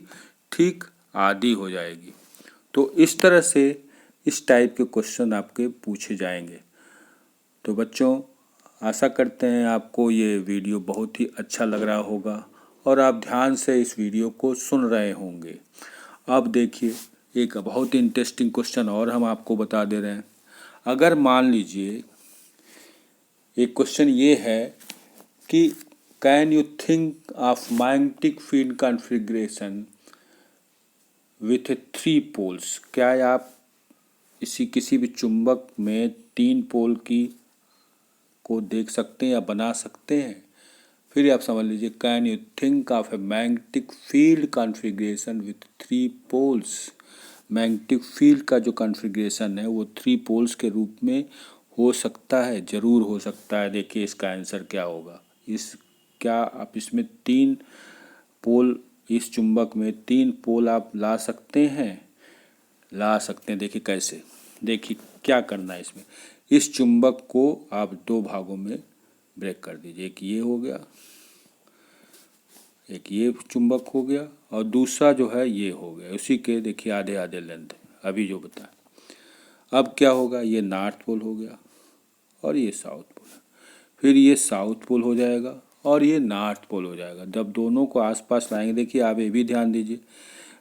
ठीक आधी हो जाएगी। तो इस तरह से इस टाइप के क्वेश्चन आपके पूछे जाएंगे। तो बच्चों, आशा करते हैं आपको ये वीडियो बहुत ही अच्छा लग रहा होगा और आप ध्यान से इस वीडियो को सुन रहे होंगे। अब देखिए एक बहुत ही इंटरेस्टिंग क्वेश्चन और हम आपको बता दे रहे हैं। अगर मान लीजिए एक क्वेश्चन ये है कि can you think of magnetic field configuration with 3 poles? क्या आप किसी भी चुंबक में 3 पोल की को देख सकते हैं या बना सकते हैं? फिर आप समझ लीजिए, can you think of a magnetic field configuration with 3 poles? Magnetic field का जो कॉन्फ़िगरेशन है वो 3 पोल्स के रूप में हो सकता है, ज़रूर हो सकता है। देखिए इसका आंसर क्या होगा। क्या आप इसमें 3 पोल, इस चुंबक में 3 पोल आप ला सकते हैं? ला सकते हैं। देखिए कैसे, देखिए क्या करना है इसमें। इस चुंबक को आप 2 भागों में ब्रेक कर दीजिए। एक ये हो गया, एक ये चुंबक हो गया और दूसरा जो है ये हो गया, उसी के देखिए आधे आधे लेंथ अभी जो बताया। अब क्या होगा, ये नॉर्थ पोल हो गया और ये साउथ पोल, फिर ये साउथ पोल हो जाएगा और ये नॉर्थ पोल हो जाएगा। जब दोनों को आसपास लाएंगे, देखिए आप ये भी ध्यान दीजिए,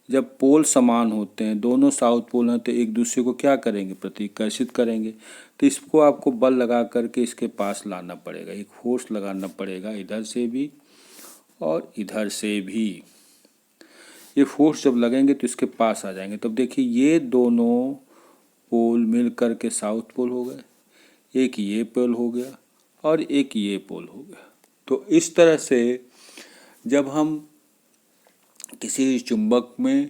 जब पोल समान होते हैं, दोनों साउथ पोल हैं, तो एक दूसरे को क्या करेंगे, प्रतिकर्षित करेंगे। तो इसको आपको बल लगा करके इसके पास लाना पड़ेगा, एक फोर्स लगाना पड़ेगा इधर से भी और इधर से भी। ये फोर्स जब लगेंगे तो इसके पास आ जाएंगे। तब देखिए ये दोनों पोल मिल कर के साउथ पोल हो गए, एक ये पोल हो गया और एक ये पोल हो गया। तो इस तरह से जब हम किसी चुंबक में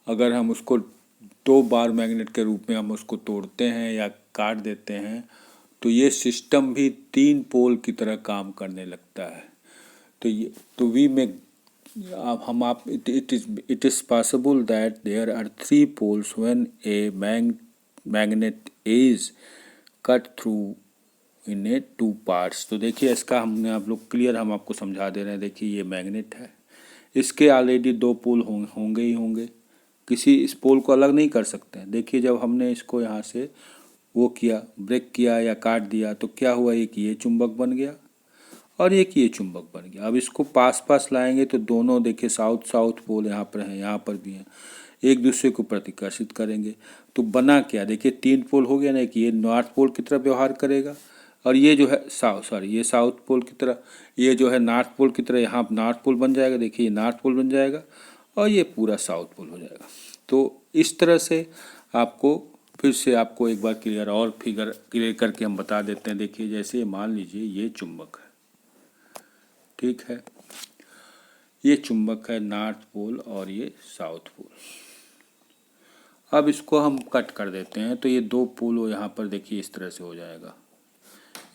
अगर हम उसको दो बार मैग्नेट के रूप में हम उसको तोड़ते हैं या काट देते हैं, तो ये सिस्टम भी तीन पोल की तरह काम करने लगता है। तो वी में आप it is possible that there are three poles when a magnet is cut through in a two parts. तो देखिए इसका हमने आप लोग क्लियर हम आपको समझा दे रहे हैं। देखिए ये मैग्नेट है, इसके ऑलरेडी दो पोल होंगे ही होंगे, किसी इस पोल को अलग नहीं कर सकते हैं। देखिए जब हमने इसको यहाँ से वो किया, ब्रेक किया या काट दिया, तो क्या हुआ, एक ये चुंबक बन गया और एक ये चुंबक बन गया। अब इसको पास पास लाएंगे तो दोनों देखिए साउथ साउथ पोल यहाँ पर हैं, यहाँ पर भी हैं, एक दूसरे को प्रतिकर्षित करेंगे। तो बना क्या, देखिए तीन पोल हो गया ना, कि ये नॉर्थ पोल की तरह व्यवहार करेगा और ये जो है ये साउथ पोल की तरह, ये जो है नॉर्थ पोल की तरह, यहाँ नॉर्थ पोल बन जाएगा। देखिए ये नॉर्थ पोल बन जाएगा और ये पूरा साउथ पोल हो जाएगा। तो इस तरह से आपको फिर से आपको एक बार क्लियर करके हम बता देते हैं। देखिए जैसे मान लीजिए ये चुंबक है, ठीक है, ये चुंबक है नॉर्थ पोल और ये साउथ पोल। अब इसको हम कट कर देते हैं, तो ये दो पोल यहाँ पर देखिए इस तरह से हो जाएगा,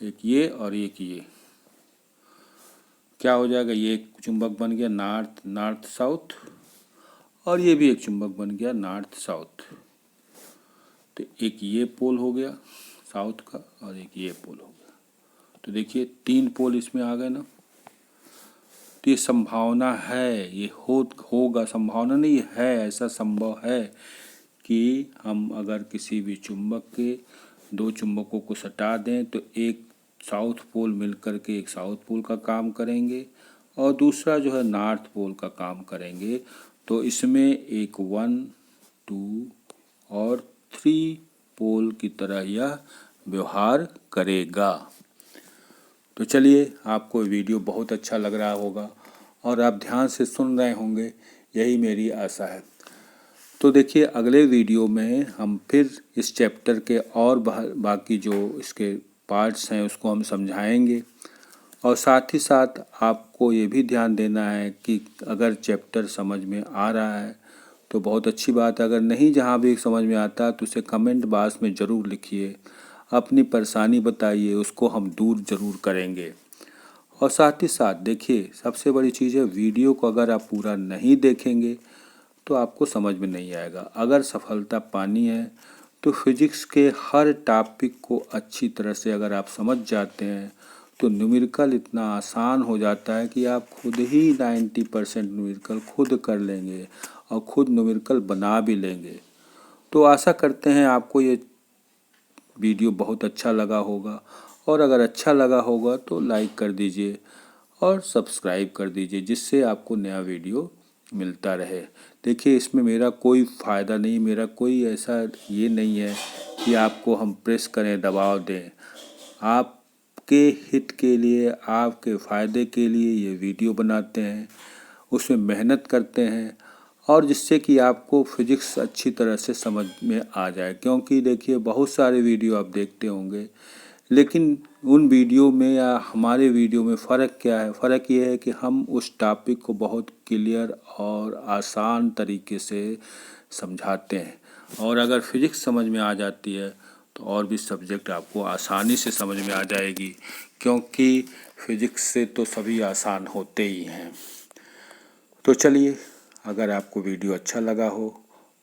एक ये और एक ये। क्या हो जाएगा, ये एक चुंबक बन गया नॉर्थ साउथ और ये भी एक चुंबक बन गया नॉर्थ साउथ। तो एक ये पोल हो गया साउथ का और एक ये पोल हो गया। तो देखिए तीन पोल इसमें आ गए ना। तो ये संभावना है, ये होगा, संभावना नहीं है, ऐसा संभव है कि हम अगर किसी भी चुंबक के दो चुंबकों को सटा दें तो एक साउथ पोल मिल करके एक साउथ पोल का काम करेंगे और दूसरा जो है नॉर्थ पोल का काम करेंगे। तो इसमें एक 1, 2 और 3 पोल की तरह यह व्यवहार करेगा। तो चलिए, आपको वीडियो बहुत अच्छा लग रहा होगा और आप ध्यान से सुन रहे होंगे, यही मेरी आशा है। तो देखिए अगले वीडियो में हम फिर इस चैप्टर के और बाकी जो इसके पार्ट्स हैं उसको हम समझाएंगे। और साथ ही साथ आपको ये भी ध्यान देना है कि अगर चैप्टर समझ में आ रहा है तो बहुत अच्छी बात है, अगर नहीं जहाँ भी समझ में आता तो उसे कमेंट बॉक्स में ज़रूर लिखिए, अपनी परेशानी बताइए, उसको हम दूर ज़रूर करेंगे। और साथ ही साथ देखिए सबसे बड़ी चीज़ है, वीडियो को अगर आप पूरा नहीं देखेंगे तो आपको समझ में नहीं आएगा। अगर सफलता पानी है तो फिजिक्स के हर टॉपिक को अच्छी तरह से अगर आप समझ जाते हैं तो न्यूमेरिकल इतना आसान हो जाता है कि आप खुद ही 90% न्यूमेरिकल खुद कर लेंगे और खुद न्यूमेरिकल बना भी लेंगे। तो आशा करते हैं आपको ये वीडियो बहुत अच्छा लगा होगा, और अगर अच्छा लगा होगा तो लाइक कर दीजिए और सब्सक्राइब कर दीजिए, जिससे आपको नया वीडियो मिलता रहे। देखिए इसमें मेरा कोई फ़ायदा नहीं, मेरा कोई ऐसा ये नहीं है कि आपको हम प्रेस करें, दबाव दें। आपके हित के लिए, आपके फ़ायदे के लिए ये वीडियो बनाते हैं, उसमें मेहनत करते हैं और जिससे कि आपको फिजिक्स अच्छी तरह से समझ में आ जाए। क्योंकि देखिए बहुत सारे वीडियो आप देखते होंगे, लेकिन उन वीडियो में या हमारे वीडियो में फ़र्क क्या है? फ़र्क ये है कि हम उस टॉपिक को बहुत क्लियर और आसान तरीके से समझाते हैं, और अगर फिजिक्स समझ में आ जाती है तो और भी सब्जेक्ट आपको आसानी से समझ में आ जाएगी, क्योंकि फिजिक्स से तो सभी आसान होते ही हैं। तो चलिए, अगर आपको वीडियो अच्छा लगा हो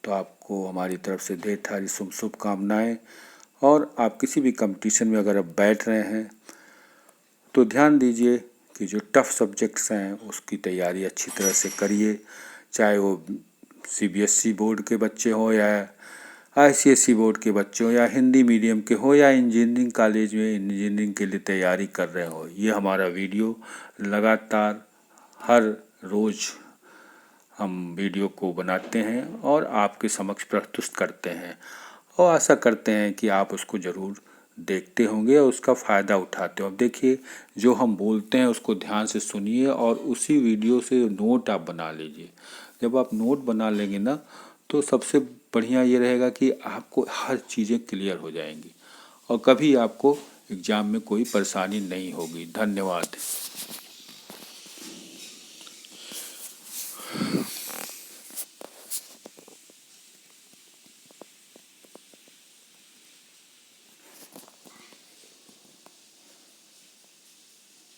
तो आपको हमारी तरफ से ढेर सारी शुभकामनाएँ। और आप किसी भी कंपटीशन में अगर आप बैठ रहे हैं तो ध्यान दीजिए कि जो टफ सब्जेक्ट्स हैं उसकी तैयारी अच्छी तरह से करिए, चाहे वो CBSE बोर्ड के बच्चे हों या ICSE बोर्ड के बच्चे हों या हिंदी मीडियम के हो या इंजीनियरिंग कॉलेज में इंजीनियरिंग के लिए तैयारी कर रहे हो। ये हमारा वीडियो लगातार हर रोज़ हम वीडियो को बनाते हैं और आपके समक्ष प्रस्तुत करते हैं और आशा करते हैं कि आप उसको ज़रूर देखते होंगे और उसका फ़ायदा उठाते हो। अब देखिए, जो हम बोलते हैं उसको ध्यान से सुनिए और उसी वीडियो से नोट आप बना लीजिए। जब आप नोट बना लेंगे ना, तो सबसे बढ़िया ये रहेगा कि आपको हर चीज़ें क्लियर हो जाएंगी और कभी आपको एग्ज़ाम में कोई परेशानी नहीं होगी। धन्यवाद।